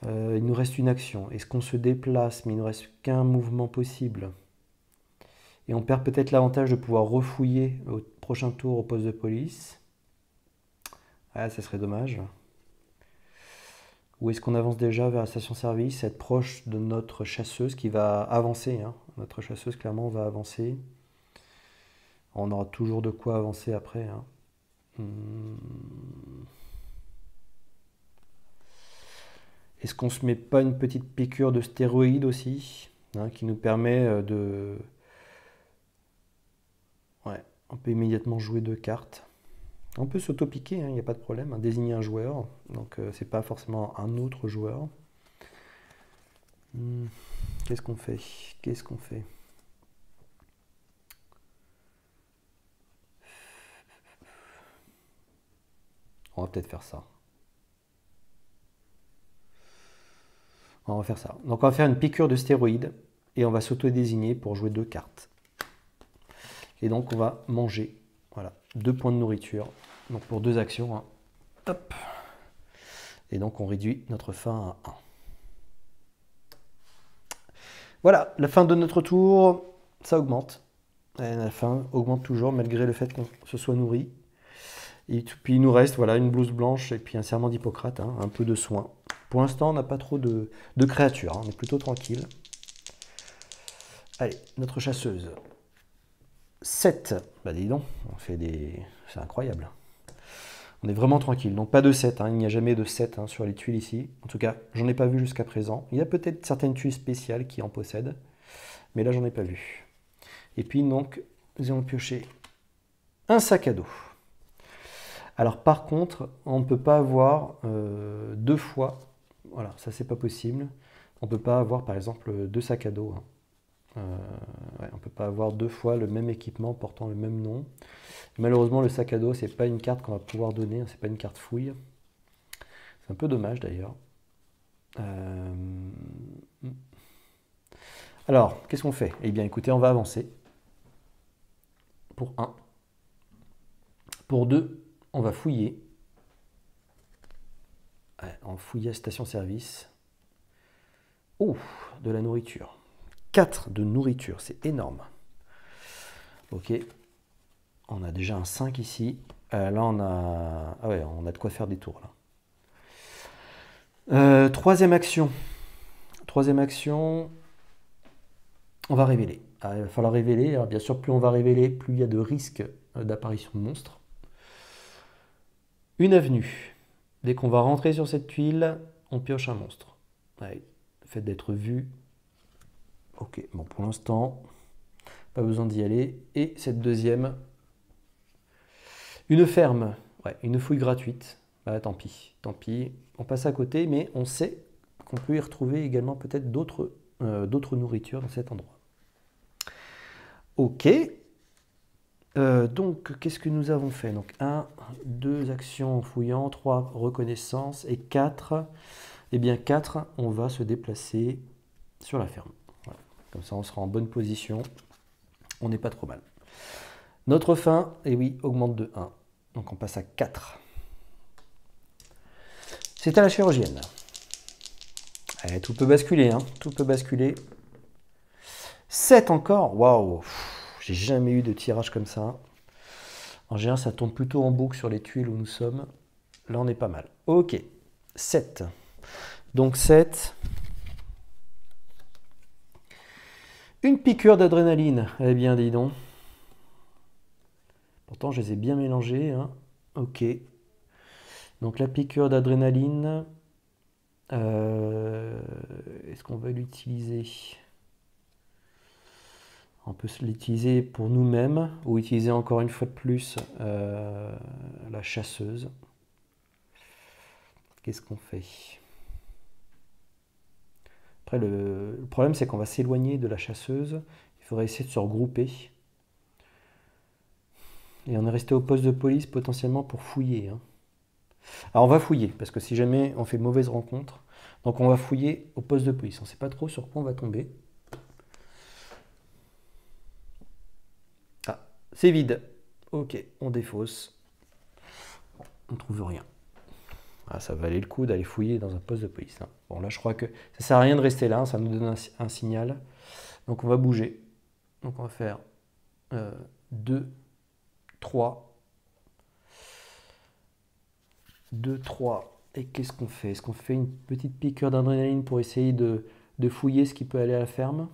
Il nous reste une action. Est-ce qu'on se déplace, mais il ne nous reste qu'un mouvement possible? Et on perd peut-être l'avantage de pouvoir refouiller au prochain tour au poste de police. Ah, ça serait dommage. Où est-ce qu'on avance déjà vers la station-service? Être proche de notre chasseuse qui va avancer, hein. Notre chasseuse, clairement, va avancer. On aura toujours de quoi avancer après, hein. Est-ce qu'on se met pas une petite piqûre de stéroïdes aussi, hein, qui nous permet de... Ouais, on peut immédiatement jouer 2 cartes. On peut s'auto-piquer, il n'y a pas de problème, hein, désigner un joueur. Donc c'est pas forcément un autre joueur. Qu'est-ce qu'on fait? Qu'est-ce qu'on fait? On va peut-être faire ça. On va faire ça. Donc on va faire une piqûre de stéroïdes et on va s'auto-désigner pour jouer 2 cartes. Et donc on va manger, voilà, 2 points de nourriture. Donc pour 2 actions, hein. Hop. Et donc on réduit notre faim à 1. Voilà, la fin de notre tour, ça augmente. Et la faim augmente toujours malgré le fait qu'on se soit nourri. Et puis il nous reste voilà, une blouse blanche et puis un serment d'Hippocrate, hein, un peu de soin. Pour l'instant, on n'a pas trop de créatures, hein, on est plutôt tranquille. Allez, notre chasseuse. 7. Bah dis donc, on fait des... C'est incroyable. On est vraiment tranquille. Donc pas de 7, hein, il n'y a jamais de 7 hein, sur les tuiles ici. En tout cas, j'en ai pas vu jusqu'à présent. Il y a peut-être certaines tuiles spéciales qui en possèdent, mais là, j'en ai pas vu. Et puis donc, nous allons piocher un sac à dos. Alors par contre, on ne peut pas avoir 2 fois, voilà, ça c'est pas possible. On ne peut pas avoir par exemple 2 sacs à dos, hein. Ouais, on ne peut pas avoir 2 fois le même équipement portant le même nom. Malheureusement, le sac à dos, c'est pas une carte qu'on va pouvoir donner, c'est pas une carte fouille. C'est un peu dommage d'ailleurs. Alors, qu'est-ce qu'on fait? Eh bien, écoutez, on va avancer. Pour 1. Pour 2, on va fouiller. Ouais, on fouille à station-service. Oh, de la nourriture. 4 de nourriture, c'est énorme. Ok. On a déjà un 5 ici. Là, on a... Ah ouais, on a de quoi faire des tours, là. Troisième action. Troisième action, on va révéler. Ah, il va falloir révéler. Alors, bien sûr, plus on va révéler, plus il y a de risques d'apparition de monstres. Une avenue. Dès qu'on va rentrer sur cette tuile, on pioche un monstre. Ouais, le fait d'être vu. Ok, bon, pour l'instant, pas besoin d'y aller. Et cette deuxième, une ferme. Ouais, une fouille gratuite. Bah, tant pis, tant pis. On passe à côté, mais on sait qu'on peut y retrouver également peut-être d'autres nourritures dans cet endroit. Ok. Donc, qu'est-ce que nous avons fait? Donc, 1, 2 actions en fouillant, 3 reconnaissance et 4. Eh bien, 4, on va se déplacer sur la ferme. Voilà. Comme ça, on sera en bonne position. On n'est pas trop mal. Notre faim, eh oui, augmente de 1. Donc, on passe à 4. C'est à la chirurgienne. Allez, tout peut basculer, hein. Tout peut basculer. 7 encore. Waouh. J'ai jamais eu de tirage comme ça. En général, ça tourne plutôt en boucle sur les tuiles où nous sommes. Là, on est pas mal. Ok. 7. Donc 7. Une piqûre d'adrénaline. Eh bien, dis donc. Pourtant, je les ai bien mélangés, hein. Ok. Donc la piqûre d'adrénaline. Est-ce qu'on va l'utiliser? On peut l'utiliser pour nous-mêmes ou utiliser encore une fois de plus la chasseuse. Qu'est-ce qu'on fait? Après, le problème, c'est qu'on va s'éloigner de la chasseuse. Il faudrait essayer de se regrouper. Et on est resté au poste de police potentiellement pour fouiller, hein. Alors on va fouiller, parce que si jamais on fait de mauvaises rencontres, donc on va fouiller au poste de police. On ne sait pas trop sur quoi on va tomber. Ah, c'est vide. Ok, on défausse. On ne trouve rien. Ah, ça valait le coup d'aller fouiller dans un poste de police, hein. Bon, là, je crois que ça ne sert à rien de rester là, hein, ça nous donne un signal. Donc, on va bouger. Donc, on va faire 2, 3. 2, 3. Et qu'est-ce qu'on fait? Est-ce qu'on fait une petite piqûre d'adrénaline pour essayer de fouiller ce qui peut aller à la ferme?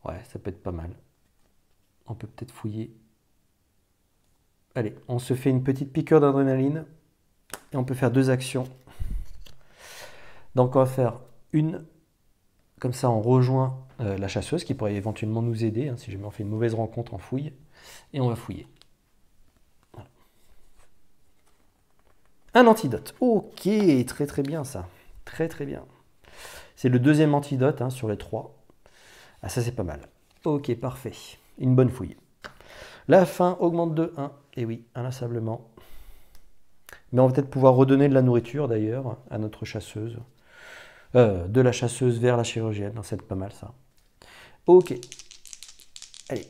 Ouais, ça peut être pas mal. On peut peut-être fouiller. Allez, on se fait une petite piqûre d'adrénaline et on peut faire 2 actions. Donc on va faire une, comme ça on rejoint la chasseuse qui pourrait éventuellement nous aider hein, si jamais on fait une mauvaise rencontre en fouille. Et on va fouiller. Voilà. Un antidote. Ok, très très bien ça. Très très bien. C'est le deuxième antidote hein, sur les 3. Ah ça c'est pas mal. Ok, parfait. Une bonne fouille. La faim augmente de 1. Et oui, inlassablement. Mais on va peut-être pouvoir redonner de la nourriture d'ailleurs à notre chasseuse. De la chasseuse vers la chirurgienne. C'est pas mal ça. Ok. Allez.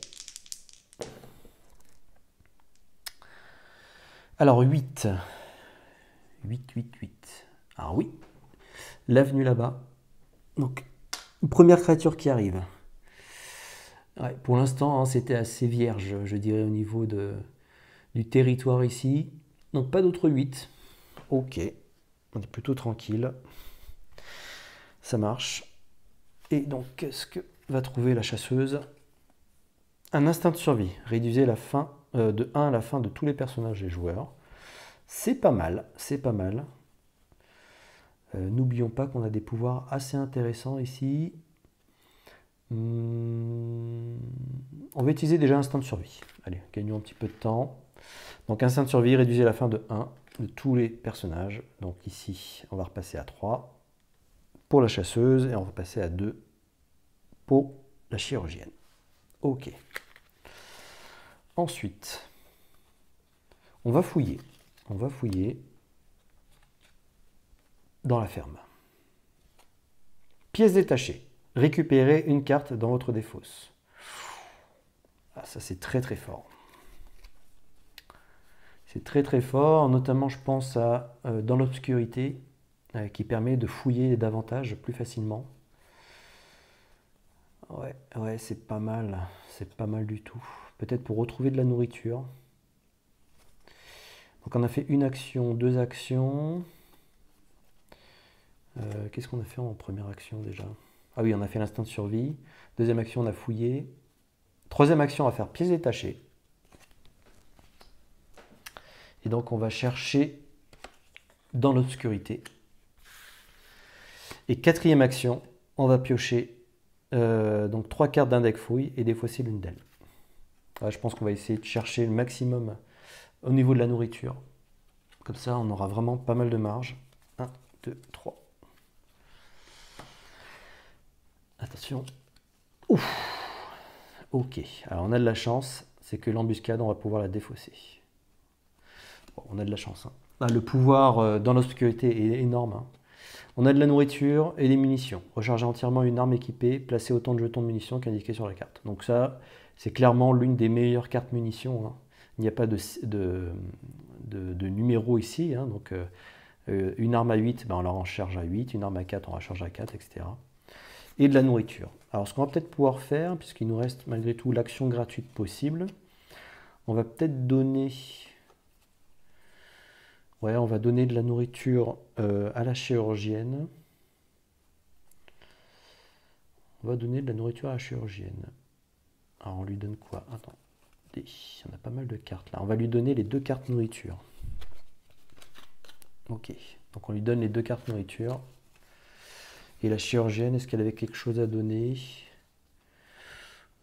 Alors 8. 8, 8, 8. Alors oui. L'avenue là-bas. Donc, première créature qui arrive. Ouais, pour l'instant, hein, c'était assez vierge, je dirais, au niveau du territoire ici. Donc, pas d'autres 8. Ok. On est plutôt tranquille. Ça marche. Et donc, qu'est-ce que va trouver la chasseuse? Un instinct de survie. Réduisez la fin de 1 à la fin de tous les personnages et joueurs. C'est pas mal. C'est pas mal. N'oublions pas qu'on a des pouvoirs assez intéressants ici. On va utiliser déjà instinct de survie. Allez, gagnons un petit peu de temps. Donc instinct de survie, réduisez la fin de 1 de tous les personnages. Donc ici, on va repasser à 3 pour la chasseuse et on va passer à 2 pour la chirurgienne. Ok. Ensuite, on va fouiller. On va fouiller dans la ferme. Pièces détachées. Récupérez une carte dans votre défausse. Ah, ça c'est très très fort. C'est très très fort, notamment je pense à Dans l'obscurité, qui permet de fouiller davantage, plus facilement. Ouais, c'est pas mal du tout. Peut-être pour retrouver de la nourriture. Donc on a fait une action, 2 actions. Qu'est-ce qu'on a fait en première action déjà? Ah oui, on a fait l'instinct de survie. Deuxième action, on a fouillé. Troisième action, on va faire pièces détachées. Et donc on va chercher dans l'obscurité. Et quatrième action, on va piocher donc 3 cartes d'un deck fouille et défausser l'une d'elles. Ouais, je pense qu'on va essayer de chercher le maximum au niveau de la nourriture. Comme ça, on aura vraiment pas mal de marge. 1, 2, 3. Attention. Ouf. Ok, alors on a de la chance, c'est que l'embuscade, on va pouvoir la défausser. Bon, on a de la chance. Hein. Ah, le pouvoir dans l'obscurité est énorme. Hein. On a de la nourriture et des munitions. Recharger entièrement une arme équipée, placer autant de jetons de munitions qu'indiqué sur la carte. Donc ça, c'est clairement l'une des meilleures cartes munitions. Hein. Il n'y a pas de numéro ici. Hein. Donc une arme à 8, ben, on la recharge à 8. Une arme à 4, on la recharge à 4, etc. Et de la nourriture. Alors ce qu'on va peut-être pouvoir faire, puisqu'il nous reste malgré tout l'action gratuite possible, on va peut-être donner... Ouais, on va donner de la nourriture à la chirurgienne. On va donner de la nourriture à la chirurgienne. Alors on lui donne quoi? Attends, on a pas mal de cartes là. On va lui donner les 2 cartes nourriture. Ok, donc on lui donne les 2 cartes nourriture. Et la chirurgienne, est-ce qu'elle avait quelque chose à donner?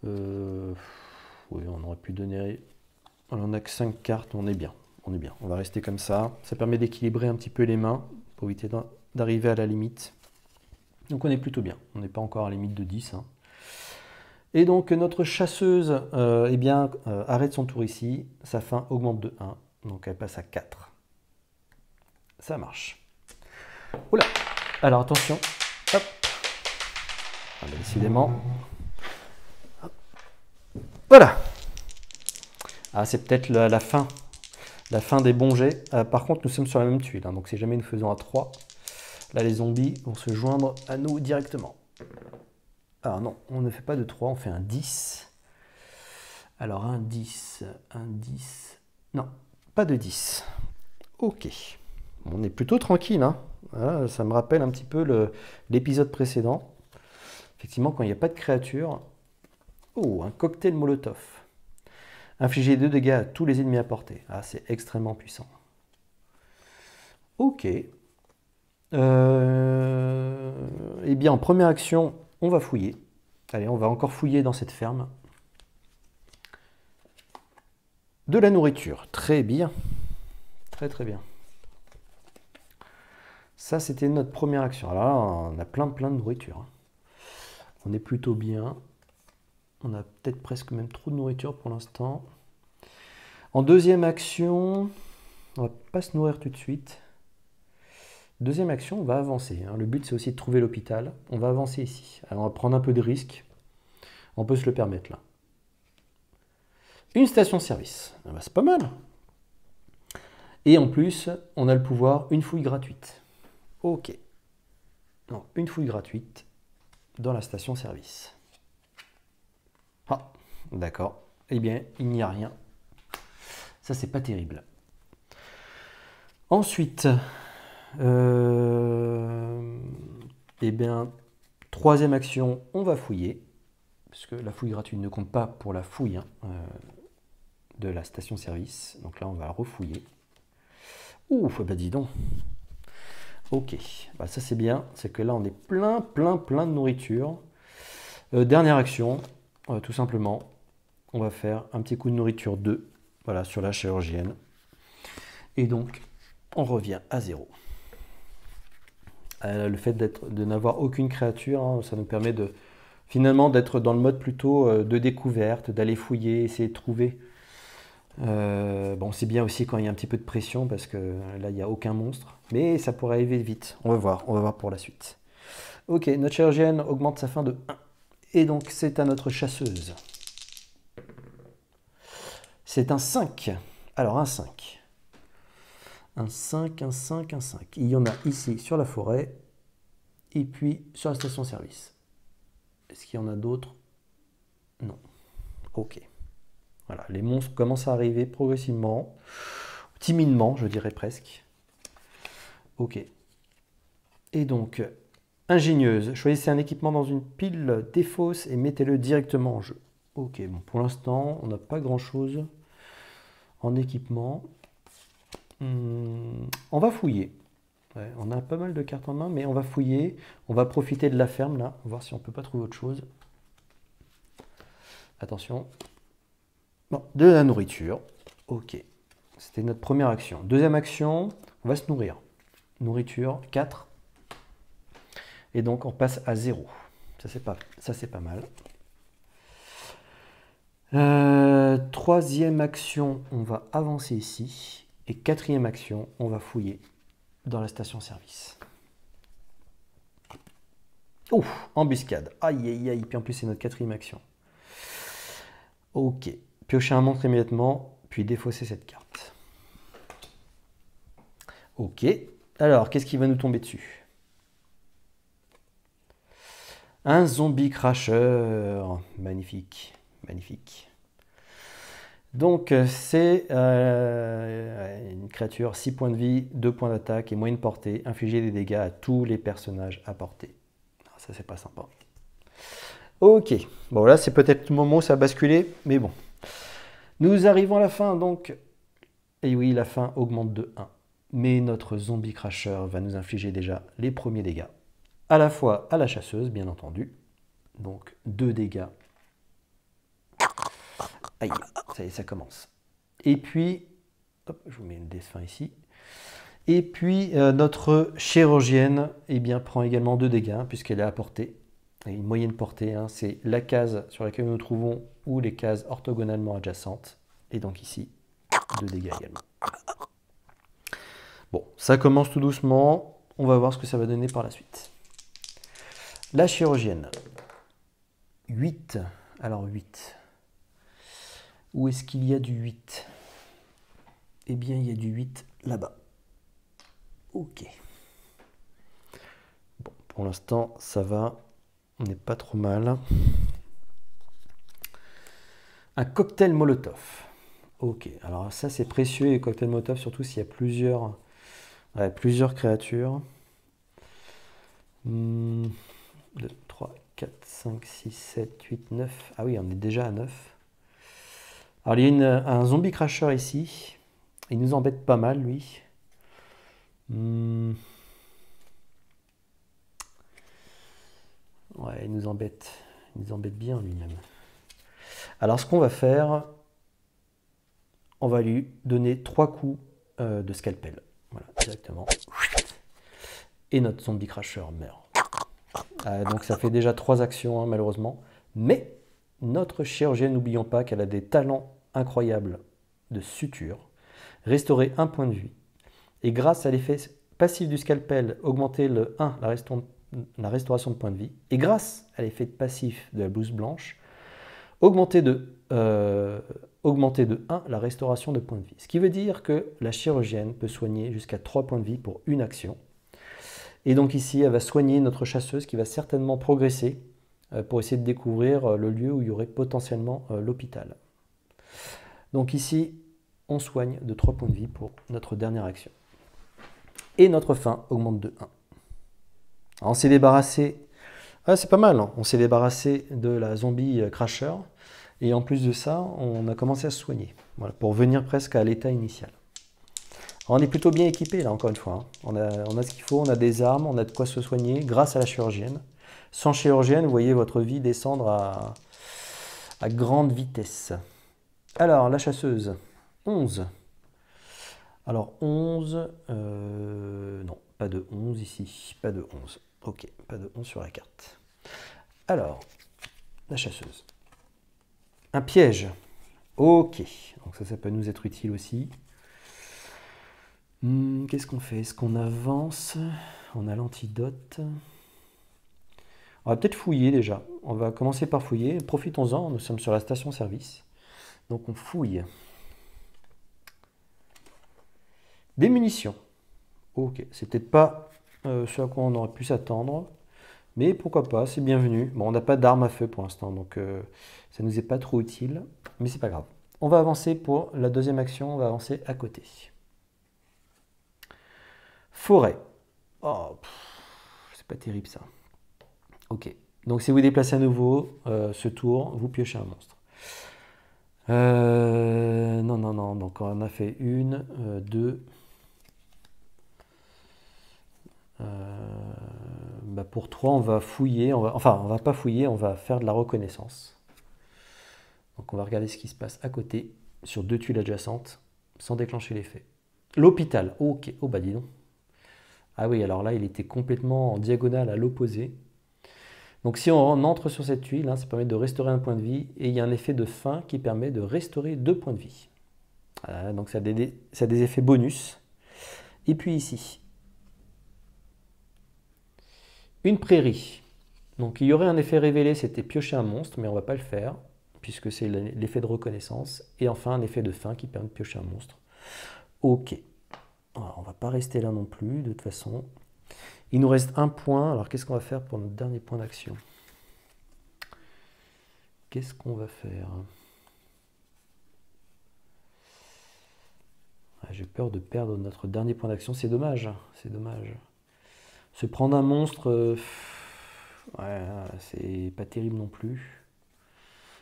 Oui, on aurait pu donner... On n'a que 5 cartes, on est bien. On est bien, on va rester comme ça. Ça permet d'équilibrer un petit peu les mains pour éviter d'arriver à la limite. Donc on est plutôt bien, on n'est pas encore à la limite de 10. Hein. Et donc notre chasseuse arrête son tour ici. Sa faim augmente de 1, donc elle passe à 4. Ça marche. Oula. Alors attention. Hop. Ah, bah, décidément. Hop. Voilà. Ah, c'est peut-être la fin. La fin des bons jets. Par contre, nous sommes sur la même tuile. Hein, donc si jamais nous faisons à 3, là les zombies vont se joindre à nous directement. Alors non, on ne fait pas de 3, on fait un 10. Alors un 10. Non, Pas de 10. Ok. On est plutôt tranquille, hein. Voilà, ça me rappelle un petit peu l'épisode précédent. Effectivement, quand il n'y a pas de créature. Oh, un cocktail Molotov. Infliger 2 dégâts à tous les ennemis à portée. Ah, c'est extrêmement puissant. Ok. Eh bien, en première action, on va fouiller. Allez, on va encore fouiller dans cette ferme. De la nourriture. Très bien. Très très bien. Ça, c'était notre première action. Alors là, on a plein de nourriture. On est plutôt bien. On a peut-être presque même trop de nourriture pour l'instant. En deuxième action, on va pas se nourrir tout de suite. Deuxième action, on va avancer. Le but, c'est aussi de trouver l'hôpital. On va avancer ici. Alors, on va prendre un peu de risque. On peut se le permettre là. Une station-service. Ah bah, c'est pas mal. Et en plus, on a le pouvoir, une fouille gratuite. Ok. Non, une fouille gratuite dans la station-service. Ah, d'accord. Eh bien, il n'y a rien. Ça, c'est pas terrible. Ensuite, eh bien, troisième action, on va fouiller. Parce que la fouille gratuite ne compte pas pour la fouille de la station-service. Donc là, on va refouiller. Ouf, bah dis donc. Ok, bah ça c'est bien. C'est que là, on est plein de nourriture. Dernière action, tout simplement, on va faire un petit coup de nourriture 2. Voilà, sur la chirurgienne. Et donc, on revient à 0. Le fait de n'avoir aucune créature, hein, ça nous permet finalement d'être dans le mode plutôt de découverte, d'aller fouiller, essayer de trouver. Bon, c'est bien aussi quand il y a un petit peu de pression parce que là, il n'y a aucun monstre. Mais ça pourrait arriver vite. On va voir pour la suite. Ok, notre chirurgienne augmente sa faim de 1. Et donc, c'est à notre chasseuse. C'est un 5. Alors, un 5. Un 5, un 5, un 5. Il y en a ici sur la forêt et puis sur la station-service. Est-ce qu'il y en a d'autres? Non. Ok. Voilà, les monstres commencent à arriver progressivement, timidement, je dirais presque. Ok. Et donc, ingénieuse. Choisissez un équipement dans une pile, défausse et mettez-le directement en jeu. Ok, bon, pour l'instant, on n'a pas grand-chose en équipement. On va fouiller. Ouais, on a pas mal de cartes en main, mais on va fouiller. On va profiter de la ferme, là, voir si on peut pas trouver autre chose. Attention. Bon, de la nourriture. Ok. C'était notre première action. Deuxième action, on va se nourrir. Nourriture, 4. Et donc, on passe à 0. Ça, c'est pas mal. Troisième action, on va avancer ici. Et quatrième action, on va fouiller dans la station-service. Ouf, embuscade. Aïe, aïe, aïe. Puis en plus, c'est notre quatrième action. Ok. Piocher un monstre immédiatement, puis défausser cette carte. Ok. Alors, qu'est-ce qui va nous tomber dessus? Un zombie cracheur. Magnifique. Magnifique. Donc, c'est une créature 6 points de vie, 2 points d'attaque et moyenne portée. Infliger des dégâts à tous les personnages à portée. Ça, c'est pas sympa. Ok. Bon, là, c'est peut-être le moment où ça a basculé, mais bon. Nous arrivons à la fin, donc. Et oui, la fin augmente de 1. Mais notre zombie cracheur va nous infliger déjà les premiers dégâts. À la fois à la chasseuse, bien entendu. Donc, 2 dégâts. Aïe, ça y est, ça commence. Et puis, hop, je vous mets une dessin ici. Et puis, notre chirurgienne eh bien, prend également 2 dégâts, puisqu'elle est à portée. Et une moyenne portée, hein, c'est la case sur laquelle nous nous trouvons ou les cases orthogonalement adjacentes. Et donc ici, 2 dégâts également. Bon, ça commence tout doucement. On va voir ce que ça va donner par la suite. La chirurgienne. 8. Alors 8. Où est-ce qu'il y a du 8? Eh bien, il y a du 8 là-bas. Ok. Bon, pour l'instant, ça va. On n'est pas trop mal. Un cocktail Molotov. Ok, alors ça c'est précieux et cocktail Molotov, surtout s'il y a plusieurs créatures. 2, 3, 4, 5, 6, 7, 8, 9. Ah oui, on est déjà à 9. Alors il y a un zombie crasher ici. Il nous embête pas mal, lui. Ouais, il nous embête. Il nous embête bien lui-même. Alors ce qu'on va faire, on va lui donner 3 coups de scalpel. Voilà, directement. Et notre zombie crasher meurt. Donc ça fait déjà 3 actions, hein, malheureusement. Mais notre chirurgienne, n'oublions pas qu'elle a des talents incroyables de suture. Restaurer 1 point de vie. Et grâce à l'effet passif du scalpel, augmenter la restauration de points de vie. Et grâce à l'effet passif de la blouse blanche, augmenter de 1 la restauration de points de vie. Ce qui veut dire que la chirurgienne peut soigner jusqu'à 3 points de vie pour une action. Et donc ici, elle va soigner notre chasseuse qui va certainement progresser pour essayer de découvrir le lieu où il y aurait potentiellement l'hôpital. Donc ici, on soigne de 3 points de vie pour notre dernière action. Et notre faim augmente de 1. Alors on s'est débarrassé, c'est pas mal, hein. On s'est débarrassé de la zombie crasher. Et en plus de ça, on a commencé à se soigner. Voilà, pour revenir presque à l'état initial. Alors, on est plutôt bien équipé là, encore une fois, hein. On a ce qu'il faut, on a des armes, on a de quoi se soigner grâce à la chirurgienne. Sans chirurgienne, vous voyez votre vie descendre à grande vitesse. Alors, la chasseuse, 11. Alors, 11, non, pas de 11 ici, pas de 11. Ok, pas de 11 sur la carte. Alors, la chasseuse. Un piège. Ok, donc ça peut nous être utile aussi. Qu'est-ce qu'on fait? Est-ce qu'on avance? On a l'antidote. On va peut-être fouiller déjà. On va commencer par fouiller. Profitons-en, nous sommes sur la station-service. Donc on fouille. Des munitions. Ok, c'est peut-être pas ce à quoi on aurait pu s'attendre. Mais pourquoi pas, c'est bienvenu. Bon, on n'a pas d'arme à feu pour l'instant, donc ça nous est pas trop utile. Mais c'est pas grave. On va avancer pour la deuxième action, on va avancer à côté. Forêt. Oh, c'est pas terrible ça. Ok. Donc si vous déplacez à nouveau ce tour, vous piochez un monstre. Non. Donc on en a fait 1, 2. Pour 3, on va fouiller. On va pas fouiller, on va faire de la reconnaissance. Donc on va regarder ce qui se passe à côté, sur 2 tuiles adjacentes, sans déclencher l'effet. L'hôpital. Ok. Oh bah dis donc. Ah oui, alors là, il était complètement en diagonale à l'opposé. Donc si on entre sur cette tuile, hein, ça permet de restaurer 1 point de vie, et il y a un effet de faim qui permet de restaurer 2 points de vie. Voilà, donc ça a des effets bonus. Et puis ici, une prairie. Donc il y aurait un effet révélé, c'était piocher un monstre, mais on ne va pas le faire, puisque c'est l'effet de reconnaissance. Et enfin, un effet de faim qui permet de piocher un monstre. Ok. Alors, on ne va pas rester là non plus, de toute façon. Il nous reste 1 point. Alors, qu'est-ce qu'on va faire pour notre dernier point d'action? Qu'est-ce qu'on va faire? J'ai peur de perdre notre dernier point d'action. C'est dommage. C'est dommage. Se prendre un monstre, ouais, c'est pas terrible non plus.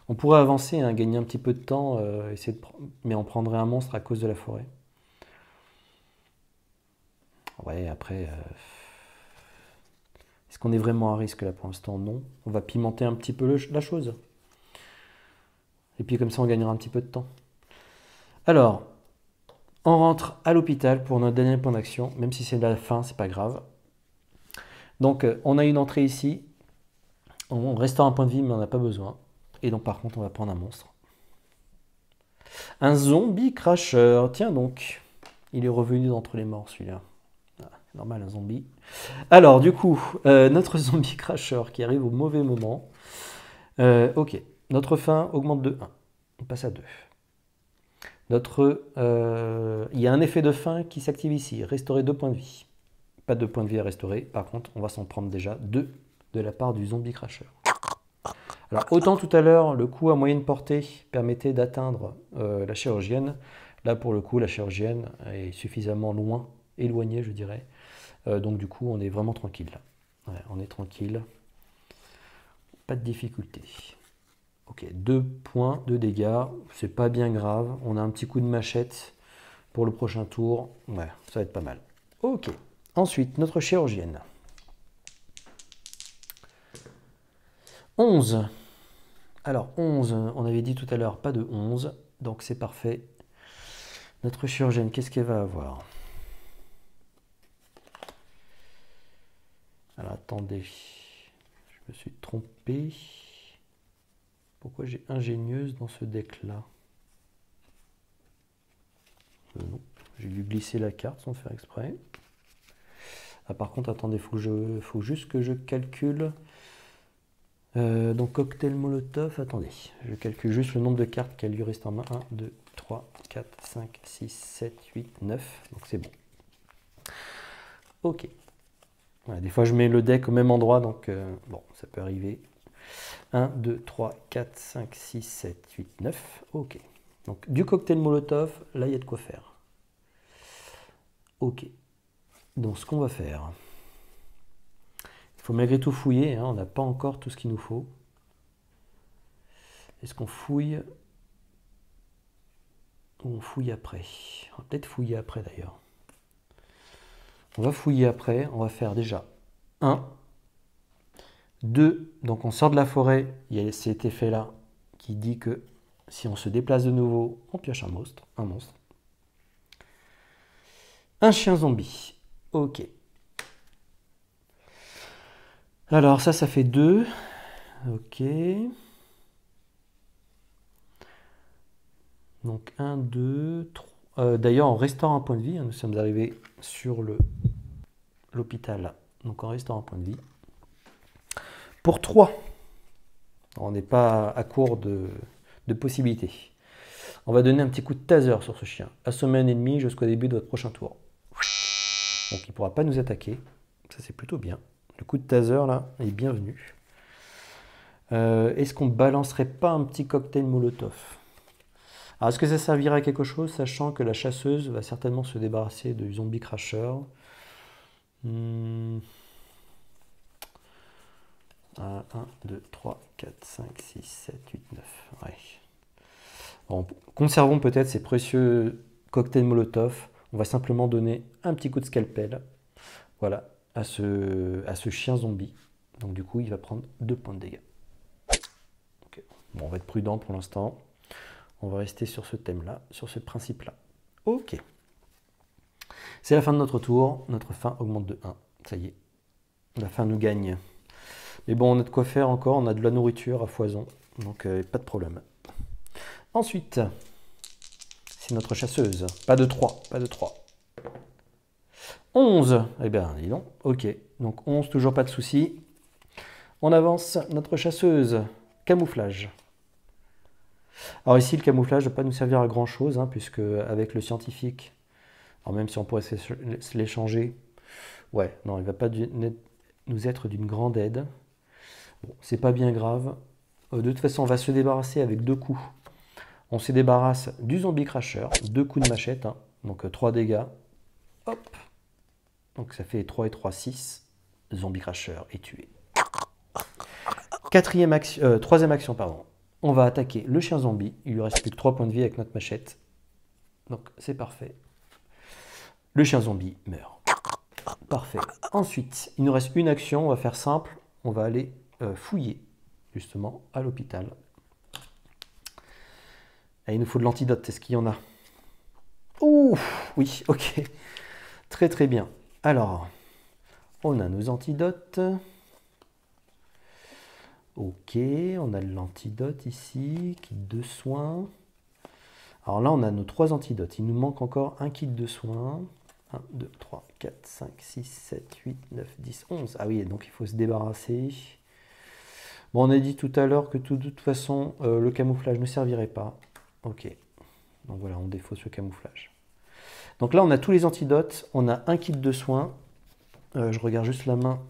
On pourrait avancer, hein, gagner un petit peu de temps, mais on prendrait un monstre à cause de la forêt. Ouais, après... Est-ce qu'on est vraiment à risque là pour l'instant? Non. On va pimenter un petit peu la chose. Et puis comme ça, on gagnera un petit peu de temps. Alors, on rentre à l'hôpital pour notre dernier point d'action. Même si c'est de la fin, c'est pas grave. Donc, on a une entrée ici. On restaure un point de vie, mais on n'a pas besoin. Et donc, par contre, on va prendre un monstre. Un zombie crasher. Tiens donc, il est revenu d'entre les morts, celui-là. Normal, un zombie. Alors, du coup, notre zombie crasher qui arrive au mauvais moment. Ok, notre faim augmente de 1. On passe à 2. Il y a un effet de faim qui s'active ici. Restaurer 2 points de vie. Pas de points de vie à restaurer. Par contre, on va s'en prendre déjà 2 de la part du zombie crasher. Alors, autant tout à l'heure, le coup à moyenne portée permettait d'atteindre la chirurgienne. Là, pour le coup, la chirurgienne est suffisamment loin, éloignée, je dirais. Donc, du coup, on est vraiment tranquille là. Ouais, on est tranquille. Pas de difficulté. Ok, 2 points de dégâts. C'est pas bien grave. On a un petit coup de machette pour le prochain tour. Ouais, ça va être pas mal. Ok. Ensuite, notre chirurgienne. 11. Alors, 11, on avait dit tout à l'heure, pas de 11. Donc, c'est parfait. Notre chirurgienne, qu'est-ce qu'elle va avoir? Alors, attendez. Je me suis trompé. Pourquoi j'ai ingénieuse dans ce deck-là? Non, j'ai dû glisser la carte sans faire exprès. Ah, par contre, attendez, faut juste que je calcule. Donc cocktail Molotov, attendez, je calcule juste le nombre de cartes qu'elle lui reste en main. 1, 2, 3, 4, 5, 6, 7, 8, 9. Donc c'est bon. Ok. Voilà, des fois je mets le deck au même endroit, donc bon, ça peut arriver. 1, 2, 3, 4, 5, 6, 7, 8, 9. Ok. Donc du cocktail Molotov, là il y a de quoi faire. Ok. Donc ce qu'on va faire, il faut malgré tout fouiller, hein, on n'a pas encore tout ce qu'il nous faut. Est-ce qu'on fouille ou on fouille après? On va peut-être fouiller après d'ailleurs. On va fouiller après, on va faire déjà 1, 2, donc on sort de la forêt, il y a cet effet-là qui dit que si on se déplace de nouveau, on pioche un monstre. Un chien zombie. Ok. Alors ça fait 2. Ok. Donc 1, 2, 3. D'ailleurs, en restant un point de vie, hein, nous sommes arrivés sur l'hôpital. Donc en restant un point de vie. Pour 3. On n'est pas à court de possibilités. On va donner un petit coup de taser sur ce chien. Assommer un ennemi jusqu'au début de votre prochain tour. Donc il ne pourra pas nous attaquer. Ça c'est plutôt bien. Le coup de taser là est bienvenu. Est-ce qu'on balancerait pas un petit cocktail Molotov? Alors est-ce que ça servira à quelque chose, sachant que la chasseuse va certainement se débarrasser du zombie crasher? 1, 2, 3, 4, 5, 6, 7, 8, 9. Ouais. Bon, conservons peut-être ces précieux cocktails Molotov. On va simplement donner un petit coup de scalpel, voilà, à ce chien zombie. Donc du coup, il va prendre 2 points de dégâts. Okay. Bon, on va être prudent pour l'instant. On va rester sur ce thème-là, sur ce principe-là. Ok. C'est la fin de notre tour. Notre faim augmente de 1. Ça y est. La faim nous gagne. Mais bon, on a de quoi faire encore. On a de la nourriture à foison. Donc, pas de problème. Ensuite, c'est notre chasseuse. Pas de 3. Pas de 3. 11. Eh bien, dis donc. Ok. Donc, 11, toujours pas de souci. On avance. Notre chasseuse. Camouflage. Alors ici, le camouflage ne va pas nous servir à grand chose, hein, puisque avec le scientifique, alors même si on pourrait se l'échanger, ouais, non, il ne va pas nous être d'une grande aide. Bon, c'est pas bien grave. De toute façon, on va se débarrasser avec 2 coups. On se débarrasse du zombie crasher, 2 coups de machette, hein, donc 3 dégâts. Hop. Donc ça fait 3 et 3, 6. Zombie crasher est tué. Troisième action, pardon. On va attaquer le chien zombie. Il lui reste plus que 3 points de vie avec notre machette. Donc c'est parfait. Le chien zombie meurt. Parfait. Ensuite, il nous reste une action. On va faire simple. On va aller fouiller justement à l'hôpital. Et il nous faut de l'antidote. Est-ce qu'il y en a? Ouh, oui, ok. Très très bien. Alors, on a nos antidotes. Ok, on a l'antidote ici, kit de soins. Alors là, on a nos 3 antidotes. Il nous manque encore un kit de soins. 1, 2, 3, 4, 5, 6, 7, 8, 9, 10, 11. Ah oui, donc il faut se débarrasser. Bon, on a dit tout à l'heure que de toute façon, le camouflage ne servirait pas. Ok, donc voilà, on défausse le camouflage. Donc là, on a tous les antidotes. On a un kit de soins. Je regarde juste la main.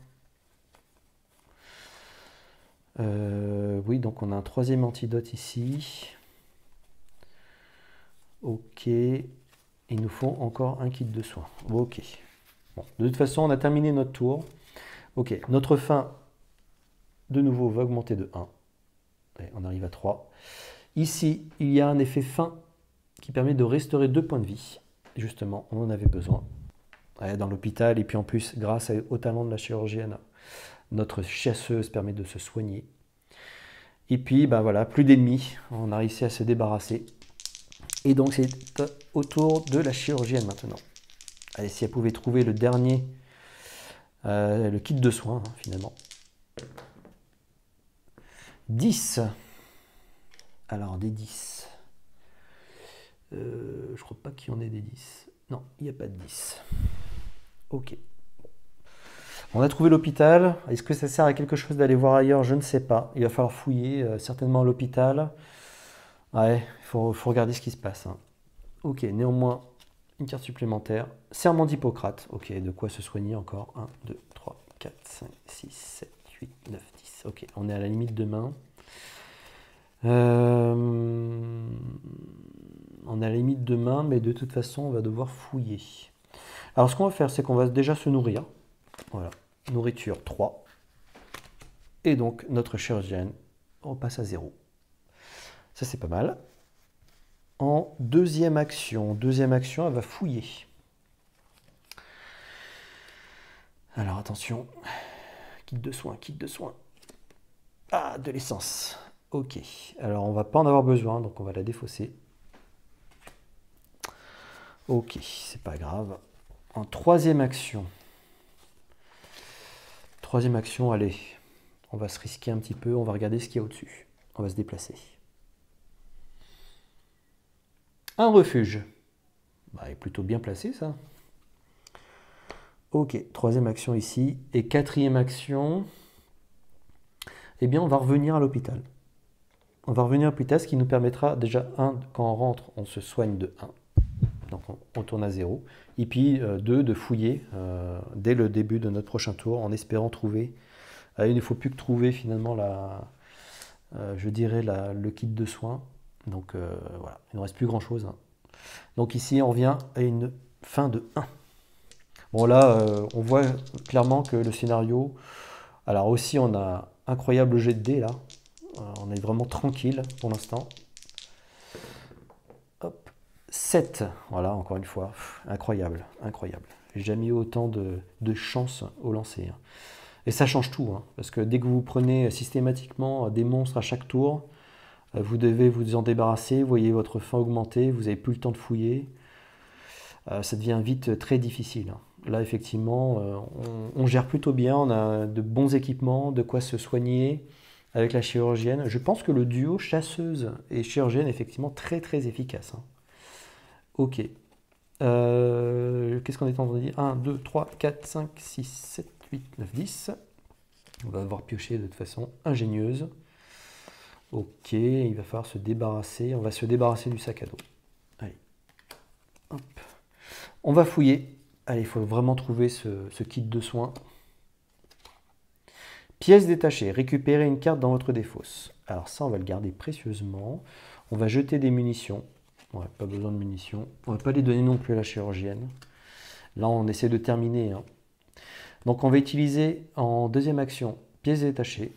Oui, donc on a un troisième antidote ici. Ok. Il nous faut encore un kit de soins. Ok. Bon, de toute façon, on a terminé notre tour. Ok, notre fin, de nouveau, va augmenter de 1. Allez, on arrive à 3. Ici, il y a un effet fin qui permet de restaurer 2 points de vie. Justement, on en avait besoin. Ouais, dans l'hôpital, et puis en plus, grâce au talent de la chirurgienne, notre chasseuse permet de se soigner. Et puis, ben voilà, plus d'ennemis. On a réussi à se débarrasser. Et donc, c'est au tour de la chirurgienne maintenant. Allez, si elle pouvait trouver le dernier, le kit de soins, hein, finalement. 10. Alors, des 10. Je crois pas qu'il y en ait des 10. Non, il n'y a pas de 10. Ok. On a trouvé l'hôpital. Est-ce que ça sert à quelque chose d'aller voir ailleurs? Je ne sais pas. Il va falloir fouiller, certainement à l'hôpital. Ouais, il faut regarder ce qui se passe. Hein. Ok, néanmoins, une carte supplémentaire. Serment d'Hippocrate. Ok, de quoi se soigner encore? 1, 2, 3, 4, 5, 6, 7, 8, 9, 10. Ok, on est à la limite de main. On est à la limite de main, mais de toute façon, on va devoir fouiller. Alors, ce qu'on va faire, c'est qu'on va déjà se nourrir. Voilà, nourriture 3. Et donc, notre chirurgienne repasse à 0. Ça, c'est pas mal. En deuxième action, elle va fouiller. Alors, attention. Kit de soins, kit de soins. Ah, de l'essence. Ok. Alors, on va pas en avoir besoin, donc on va la défausser. Ok, c'est pas grave. En troisième action, allez, on va se risquer un petit peu, on va regarder ce qu'il y a au-dessus. On va se déplacer. Un refuge. Bah, il est plutôt bien placé, ça. Ok, troisième action ici. Et quatrième action, eh bien, on va revenir à l'hôpital. On va revenir à l'hôpital, ce qui nous permettra déjà, quand on rentre, on se soigne de 1. Donc on tourne à 0. Et puis 2, de fouiller dès le début de notre prochain tour, en espérant trouver. Il ne faut plus que trouver finalement je dirais le kit de soins. Donc voilà, il ne reste plus grand chose. Hein. Donc ici on revient à une fin de 1. Bon là, on voit clairement que le scénario... Alors aussi on a incroyable jet de dés là. On est vraiment tranquille pour l'instant. Hop, 7. Voilà, encore une fois. Incroyable, incroyable. J'ai jamais eu autant de chance au lancer. Hein. Et ça change tout, hein, parce que dès que vous prenez systématiquement des monstres à chaque tour, vous devez vous en débarrasser, vous voyez votre faim augmenter, vous n'avez plus le temps de fouiller. Ça devient vite très difficile. Là, effectivement, on gère plutôt bien, on a de bons équipements, de quoi se soigner avec la chirurgienne. Je pense que le duo chasseuse et chirurgienne est effectivement très très efficace. Hein. Ok. Qu'est-ce qu'on est en train de dire? 1, 2, 3, 4, 5, 6, 7, 8, 9, 10. On va devoir piocher de toute façon ingénieuse. Ok, il va falloir se débarrasser. On va se débarrasser du sac à dos. Allez. Hop. On va fouiller. Allez, il faut vraiment trouver ce kit de soins. Pièces détachées. Récupérer une carte dans votre défausse. Alors ça, on va le garder précieusement. On va jeter des munitions. Ouais, pas besoin de munitions. On ne va pas les donner non plus à la chirurgienne. Là, on essaie de terminer. Hein. Donc, on va utiliser en deuxième action pièces détachées.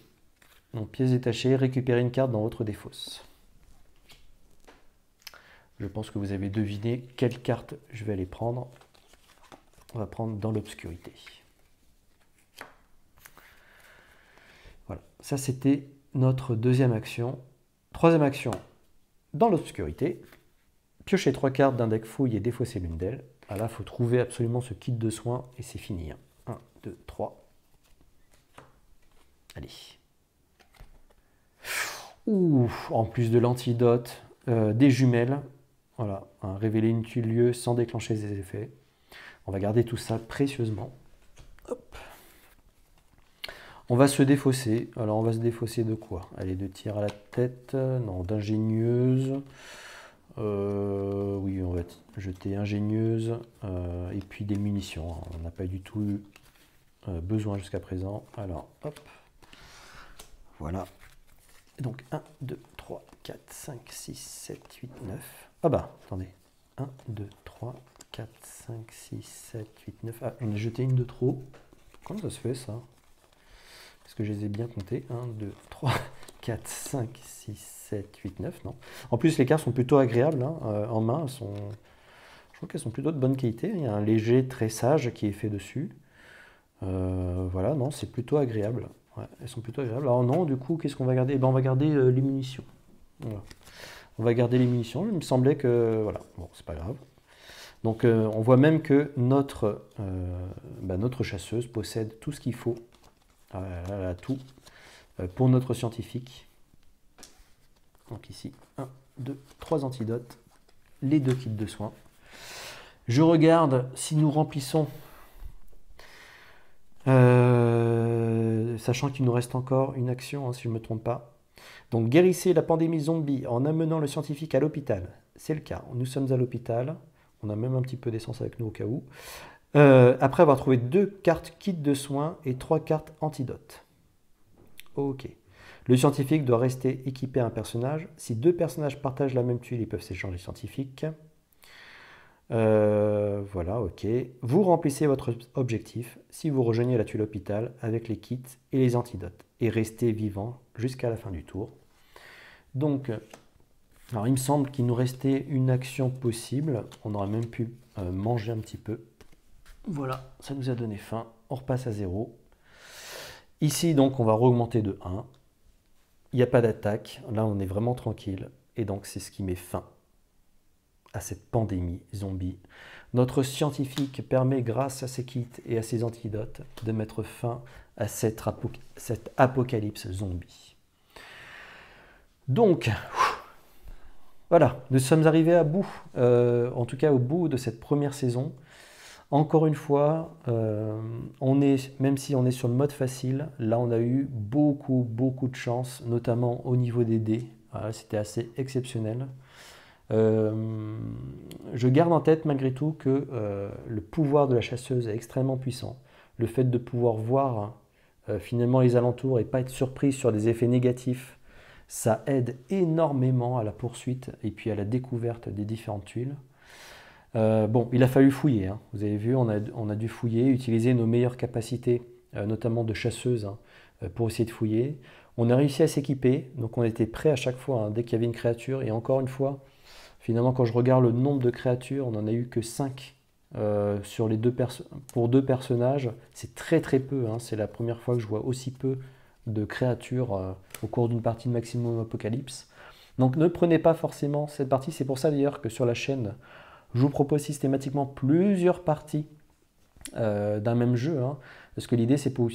Donc, pièces détachées, récupérer une carte dans votre défausse. Je pense que vous avez deviné quelle carte je vais aller prendre. On va prendre dans l'obscurité. Voilà, ça c'était notre deuxième action. Troisième action, dans l'obscurité. Piocher 3 cartes d'un deck fouille et défausser l'une d'elles. Ah là, il faut trouver absolument ce kit de soins et c'est fini. 1, 2, 3. Allez. Ouh, en plus de l'antidote, des jumelles. Voilà, hein, révéler une lieu sans déclencher ses effets. On va garder tout ça précieusement. Hop. On va se défausser. Alors, on va se défausser de quoi? Allez, de tir à la tête. Non, d'ingénieuse. Oui, on va jeter ingénieuse. Et puis des munitions. On n'a pas du tout eu besoin jusqu'à présent. Alors, hop. Voilà. Donc 1, 2, 3, 4, 5, 6, 7, 8, 9. Ah bah, attendez. 1, 2, 3, 4, 5, 6, 7, 8, 9. Ah, j'en ai jeté une de trop. Comment ça se fait ça? Est-ce que je les ai bien comptés? 1, 2, 3, 4, 5, 6, 7, 8, 9. Non. En plus, les cartes sont plutôt agréables hein, en main. Je trouve qu'elles sont plutôt de bonne qualité. Il y a un léger tressage qui est fait dessus. Voilà, non, c'est plutôt agréable. Ouais, elles sont plutôt agréables. Alors non, du coup, qu'est-ce qu'on va garder? Eh ben, on va garder les munitions. Voilà. On va garder les munitions. Il me semblait que... Voilà, bon, c'est pas grave. Donc on voit même que notre chasseuse possède tout ce qu'il faut. Tout pour notre scientifique. Donc ici, 1, 2, 3 antidotes. Les 2 kits de soins. Je regarde si nous remplissons... sachant qu'il nous reste encore une action, hein, si je ne me trompe pas. Donc, guérissez la pandémie zombie en amenant le scientifique à l'hôpital. C'est le cas. Nous sommes à l'hôpital. On a même un petit peu d'essence avec nous au cas où. Après avoir trouvé 2 cartes kit de soins et 3 cartes antidotes. Ok. Le scientifique doit rester équipé à un personnage. Si 2 personnages partagent la même tuile, ils peuvent s'échanger scientifique. Voilà, ok. Vous remplissez votre objectif si vous rejoignez la tuile hôpital avec les kits et les antidotes et restez vivant jusqu'à la fin du tour. Donc, alors il me semble qu'il nous restait une action possible. On aurait même pu manger un petit peu. Voilà, ça nous a donné faim. On repasse à 0. Ici, donc, on va augmenter de 1. Il n'y a pas d'attaque. Là, on est vraiment tranquille. Et donc, c'est ce qui met fin à cette pandémie zombie. Notre scientifique permet, grâce à ses kits et à ses antidotes, de mettre fin à cette apocalypse zombie. Donc, voilà, nous sommes arrivés à bout, en tout cas au bout de cette première saison. Encore une fois, même si on est sur le mode facile, là on a eu beaucoup de chance, notamment au niveau des dés. Voilà, c'était assez exceptionnel. Je garde en tête malgré tout que le pouvoir de la chasseuse est extrêmement puissant. Le fait de pouvoir voir finalement les alentours et pas être surpris sur des effets négatifs, ça aide énormément à la poursuite et puis à la découverte des différentes tuiles. Bon, il a fallu fouiller, hein. Vous avez vu, on a dû fouiller, utiliser nos meilleures capacités, notamment de chasseuse, hein, pour essayer de fouiller. On a réussi à s'équiper, donc on était prêt à chaque fois, hein, dès qu'il y avait une créature. Et encore une fois, finalement, quand je regarde le nombre de créatures, on n'en a eu que 5 sur les pour 2 personnages. C'est très peu, hein. C'est la première fois que je vois aussi peu de créatures au cours d'une partie de Maximum Apocalypse. Donc ne prenez pas forcément cette partie. C'est pour ça d'ailleurs que sur la chaîne, je vous propose systématiquement plusieurs parties d'un même jeu. Hein, parce que l'idée, c'est que vous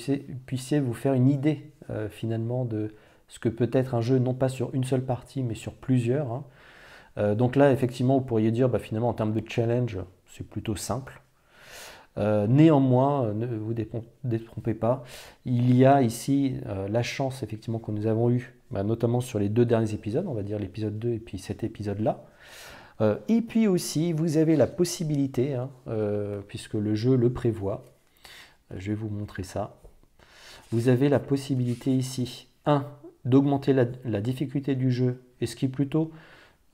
puissiez vous faire une idée finalement de ce que peut être un jeu, non pas sur une seule partie, mais sur plusieurs. Hein. Donc là, effectivement, vous pourriez dire, finalement, en termes de challenge, c'est plutôt simple. Néanmoins, ne vous détrompez pas, il y a ici la chance, effectivement, que nous avons eue, notamment sur les 2 derniers épisodes, on va dire l'épisode 2 et puis cet épisode-là. Et puis aussi, vous avez la possibilité, hein, puisque le jeu le prévoit, je vais vous montrer ça, vous avez la possibilité ici, 1, d'augmenter la difficulté du jeu, et ce qui est plutôt...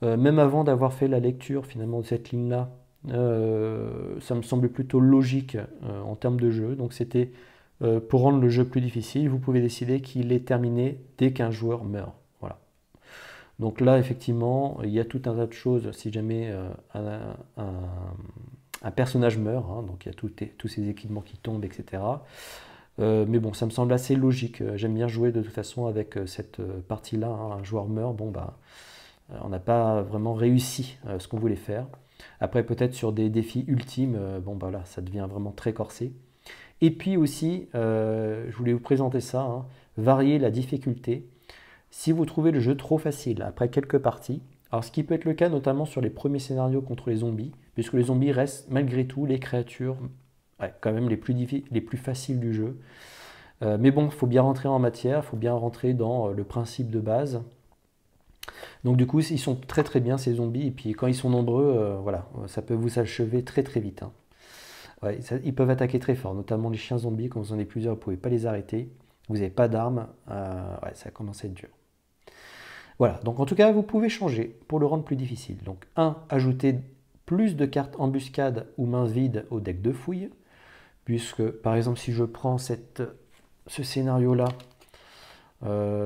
même avant d'avoir fait la lecture finalement de cette ligne-là, ça me semblait plutôt logique en termes de jeu. Donc c'était pour rendre le jeu plus difficile, vous pouvez décider qu'il est terminé dès qu'un joueur meurt. Voilà. Donc là, effectivement, il y a tout un tas de choses si jamais un personnage meurt. Hein, donc il y a tous ces équipements qui tombent, etc. Mais bon, ça me semble assez logique. J'aime bien jouer de toute façon avec cette partie-là. Hein, un joueur meurt, on n'a pas vraiment réussi ce qu'on voulait faire. Après, peut-être sur des défis ultimes, là, ça devient vraiment très corsé. Et puis aussi, je voulais vous présenter ça, hein, varier la difficulté. Si vous trouvez le jeu trop facile après quelques parties, alors ce qui peut être le cas notamment sur les premiers scénarios contre les zombies, puisque les zombies restent malgré tout les créatures quand même les plus faciles du jeu. Mais bon, il faut bien rentrer en matière, il faut bien rentrer dans le principe de base. Donc du coup, ils sont très bien ces zombies, et puis quand ils sont nombreux, ça peut vous achever très vite. Hein. Ouais, ils peuvent attaquer très fort, notamment les chiens zombies, quand vous en avez plusieurs, vous ne pouvez pas les arrêter. vous n'avez pas d'armes, ouais, ça commence à être dur. Voilà, donc en tout cas, vous pouvez changer pour le rendre plus difficile. Donc 1, ajouter plus de cartes embuscade ou main vide au deck de fouille, puisque par exemple si je prends ce scénario-là,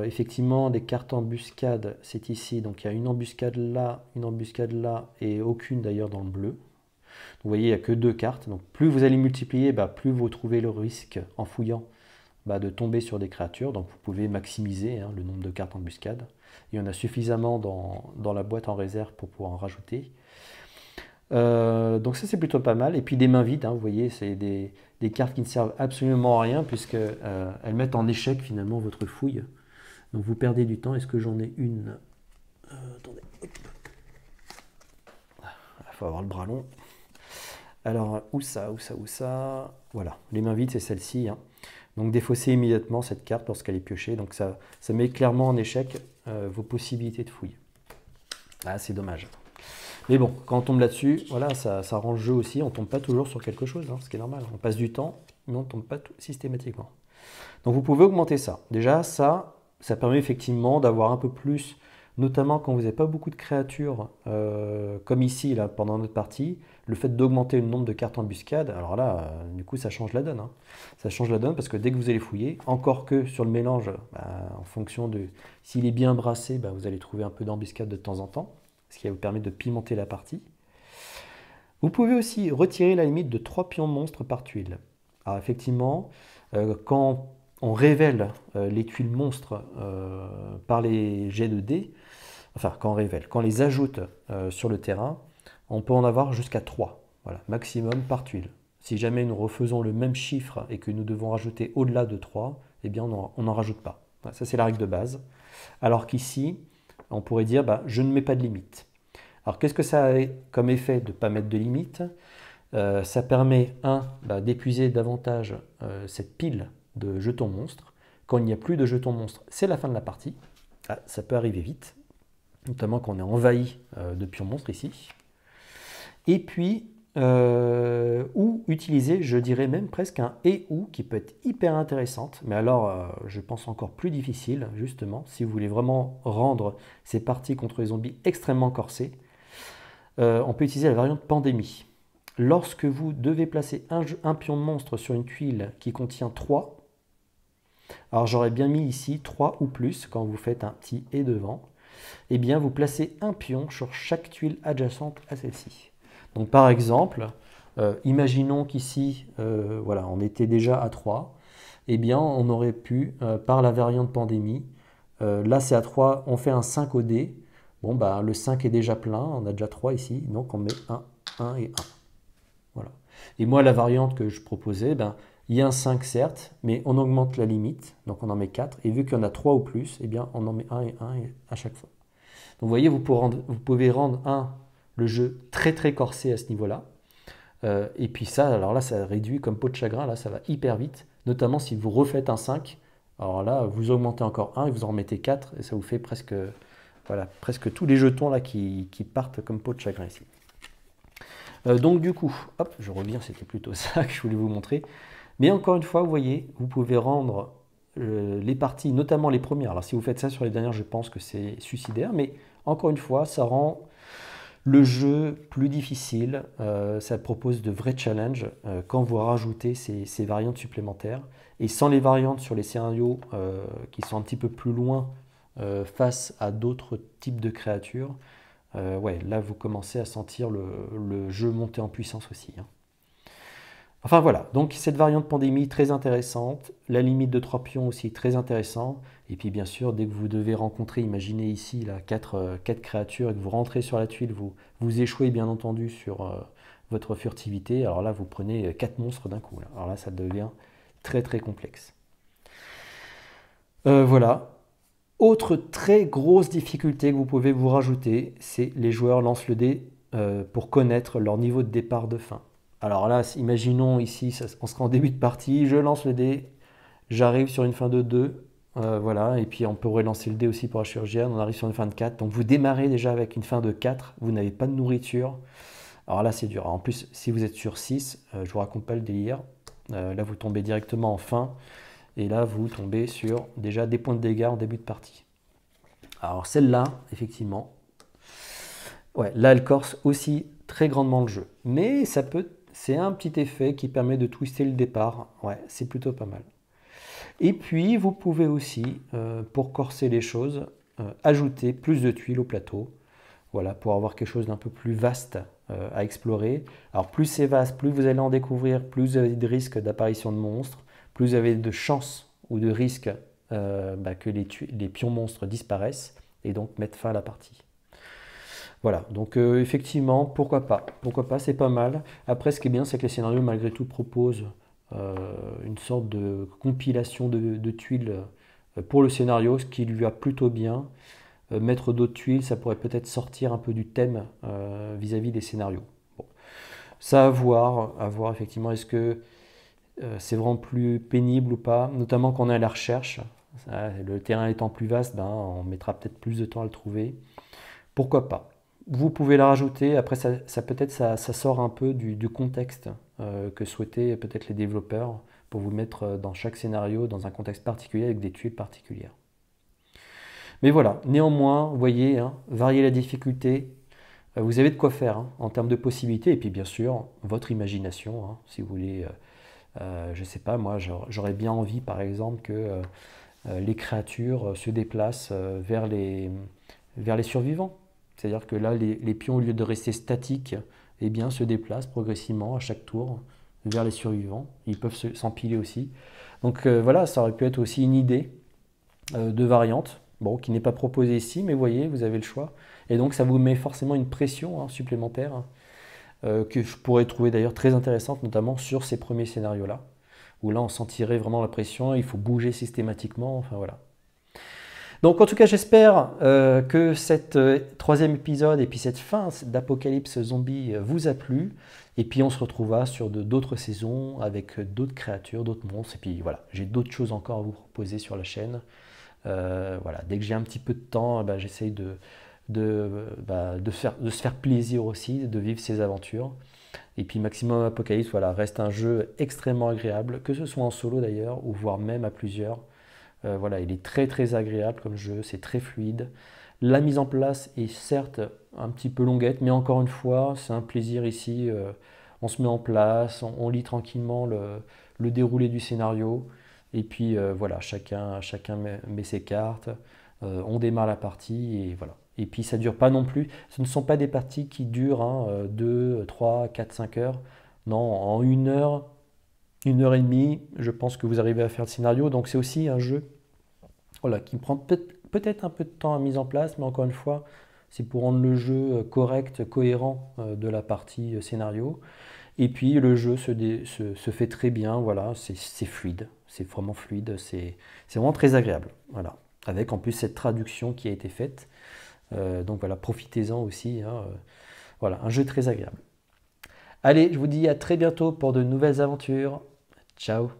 effectivement des cartes embuscade, c'est ici, donc il y a une embuscade là et aucune d'ailleurs dans le bleu. Donc, vous voyez, il n'y a que 2 cartes, donc plus vous allez multiplier, plus vous trouvez le risque en fouillant de tomber sur des créatures, donc vous pouvez maximiser le nombre de cartes embuscade. Il y en a suffisamment dans la boîte en réserve pour pouvoir en rajouter. Donc ça c'est plutôt pas mal. Et puis des mains vides, vous voyez, c'est des cartes qui ne servent absolument à rien puisqu'elles mettent en échec finalement votre fouille. Donc vous perdez du temps. Est-ce que j'en ai une? Attendez. Il faut avoir le bras long. Alors où ça? Voilà, les mains vides c'est celle-ci. Donc défaussez immédiatement cette carte lorsqu'elle est piochée. Donc ça met clairement en échec vos possibilités de fouille. Ah, c'est dommage. Mais bon, quand on tombe là-dessus, voilà, ça rend le jeu aussi. On ne tombe pas toujours sur quelque chose, ce qui est normal. On passe du temps, mais on ne tombe pas systématiquement. Donc vous pouvez augmenter ça. Déjà, ça permet effectivement d'avoir un peu plus, notamment quand vous n'avez pas beaucoup de créatures, comme ici, là, pendant notre partie, le fait d'augmenter le nombre de cartes embuscade, alors là, du coup, ça change la donne. Ça change la donne parce que dès que vous allez fouiller, encore que sur le mélange, en fonction de s'il est bien brassé, vous allez trouver un peu d'embuscade de temps en temps, ce qui va vous permettre de pimenter la partie. Vous pouvez aussi retirer la limite de 3 pions monstres par tuile. Alors effectivement, quand on révèle les tuiles monstres par les jets de dés, enfin quand on révèle, quand on les ajoute sur le terrain, on peut en avoir jusqu'à 3, voilà, maximum par tuile. Si jamais nous refaisons le même chiffre et que nous devons rajouter au-delà de 3, eh bien on n'en rajoute pas. Voilà, ça c'est la règle de base. Alors qu'ici, on pourrait dire je ne mets pas de limite. Alors qu'est-ce que ça a comme effet de ne pas mettre de limite? Ça permet, d'épuiser davantage cette pile de jetons monstres. Quand il n'y a plus de jetons monstres, c'est la fin de la partie. Ça peut arriver vite, notamment quand on est envahi de pions monstres ici. Et puis, ou utiliser, je dirais même presque un et ou qui peut être hyper intéressante, mais alors je pense encore plus difficile, justement, si vous voulez vraiment rendre ces parties contre les zombies extrêmement corsées. On peut utiliser la variante pandémie. Lorsque vous devez placer un pion de monstre sur une tuile qui contient 3, alors j'aurais bien mis ici 3 ou plus quand vous faites un petit et devant, eh bien vous placez un pion sur chaque tuile adjacente à celle-ci. Donc par exemple, imaginons qu'ici, voilà, on était déjà à 3, eh bien on aurait pu, par la variante pandémie, là c'est à 3, on fait un 5 au dé, bon le 5 est déjà plein, on a déjà 3 ici, donc on met 1 et 1. Voilà. Et moi la variante que je proposais, il y a un 5 certes, mais on augmente la limite, donc on en met 4, et vu qu'il y en a 3 ou plus, eh bien on en met 1 et 1 à chaque fois. Donc vous voyez, vous pouvez rendre le jeu très très corsé à ce niveau-là. Et puis ça, alors là, ça réduit comme peau de chagrin, là, ça va hyper vite. Notamment si vous refaites un 5, alors là, vous augmentez encore 1 et vous en remettez 4, et ça vous fait presque tous les jetons là qui partent comme peau de chagrin ici. Donc du coup, hop, je reviens, c'était plutôt ça que je voulais vous montrer. Mais encore une fois, vous voyez, vous pouvez rendre les parties, notamment les premières. Alors si vous faites ça sur les dernières, je pense que c'est suicidaire, mais encore une fois, ça rend le jeu plus difficile, ça propose de vrais challenges quand vous rajoutez ces variantes supplémentaires. Et sans les variantes sur les scénarios qui sont un petit peu plus loin face à d'autres types de créatures, là vous commencez à sentir le jeu monter en puissance aussi. Enfin voilà, donc cette variante pandémie très intéressante, la limite de 3 pions aussi très intéressant, et puis bien sûr dès que vous devez rencontrer, imaginez ici là, 4 créatures et que vous rentrez sur la tuile, vous échouez bien entendu sur votre furtivité, alors là vous prenez 4 monstres d'un coup, là. Alors là ça devient très très complexe. Voilà. Autre très grosse difficulté que vous pouvez vous rajouter, c'est les joueurs lancent le dé pour connaître leur niveau de départ de fin. Alors là, imaginons ici, on sera en début de partie, je lance le dé, j'arrive sur une fin de 2, voilà, et puis on pourrait lancer le dé aussi pour la chirurgienne, on arrive sur une fin de 4, donc vous démarrez déjà avec une fin de 4, vous n'avez pas de nourriture, alors là c'est dur. Alors en plus, si vous êtes sur 6, je vous raconte pas le délire, là vous tombez directement en fin, Et là, vous tombez sur déjà des points de dégâts en début de partie. Alors celle-là, effectivement, ouais, là, elle corse aussi très grandement le jeu. Mais c'est un petit effet qui permet de twister le départ. Ouais, c'est plutôt pas mal. Et puis, vous pouvez aussi, pour corser les choses, ajouter plus de tuiles au plateau. Voilà, pour avoir quelque chose d'un peu plus vaste à explorer. Alors, plus c'est vaste, plus vous allez en découvrir, plus vous avez de risques d'apparition de monstres, plus vous avez de chances ou de risques que les pions monstres disparaissent et donc mettent fin à la partie. Voilà, donc effectivement, pourquoi pas? Pourquoi pas, c'est pas mal. Après, ce qui est bien, c'est que les scénarios, malgré tout, proposent une sorte de compilation de tuiles pour le scénario, ce qui lui va plutôt bien. Mettre d'autres tuiles, ça pourrait peut-être sortir un peu du thème vis-à-vis des scénarios. Bon. Ça à voir effectivement, est-ce que c'est vraiment plus pénible ou pas, notamment quand on est à la recherche. Le terrain étant plus vaste, on mettra peut-être plus de temps à le trouver. Pourquoi pas? Vous pouvez la rajouter, après ça sort un peu du contexte que souhaitaient peut-être les développeurs pour vous mettre dans chaque scénario dans un contexte particulier avec des tuiles particulières. Mais voilà, néanmoins, vous voyez, hein, varier la difficulté, vous avez de quoi faire en termes de possibilités, et puis bien sûr, votre imagination, si vous voulez, je ne sais pas, moi j'aurais bien envie par exemple que les créatures se déplacent vers les survivants. C'est-à-dire que là, les pions, au lieu de rester statiques, eh bien, se déplacent progressivement à chaque tour vers les survivants. Ils peuvent s'empiler aussi. Donc voilà, ça aurait pu être aussi une idée de variante, bon, qui n'est pas proposée ici, mais vous voyez, vous avez le choix. Et donc ça vous met forcément une pression supplémentaire, que je pourrais trouver d'ailleurs très intéressante, notamment sur ces premiers scénarios-là, où là on sentirait vraiment la pression, il faut bouger systématiquement, enfin voilà. Donc en tout cas, j'espère que cet troisième épisode et puis cette fin d'Apocalypse Zombie vous a plu. Et puis on se retrouvera sur d'autres saisons avec d'autres créatures, d'autres monstres. Et puis voilà, j'ai d'autres choses encore à vous proposer sur la chaîne. Voilà, dès que j'ai un petit peu de temps, j'essaye de se faire plaisir aussi, de vivre ces aventures. Et puis Maximum Apocalypse, voilà, reste un jeu extrêmement agréable, que ce soit en solo d'ailleurs, ou voire même à plusieurs. Voilà, il est très très agréable comme jeu, c'est très fluide. La mise en place est certes un petit peu longuette, mais encore une fois, c'est un plaisir ici. On se met en place, on lit tranquillement le déroulé du scénario. Et puis voilà, chacun met ses cartes, on démarre la partie et voilà. Et puis ça ne dure pas non plus, ce ne sont pas des parties qui durent 2, 3, 4, 5 heures. Non, en 1 heure, 1 heure et demie, je pense que vous arrivez à faire le scénario. Donc c'est aussi un jeu voilà, qui prend peut-être un peu de temps à mise en place, mais encore une fois, c'est pour rendre le jeu correct, cohérent de la partie scénario. Et puis le jeu se fait très bien, voilà, c'est fluide, c'est vraiment fluide, c'est vraiment très agréable. Voilà. Avec en plus cette traduction qui a été faite. Donc voilà, profitez-en aussi. Voilà, un jeu très agréable. Allez, je vous dis à très bientôt pour de nouvelles aventures. Ciao!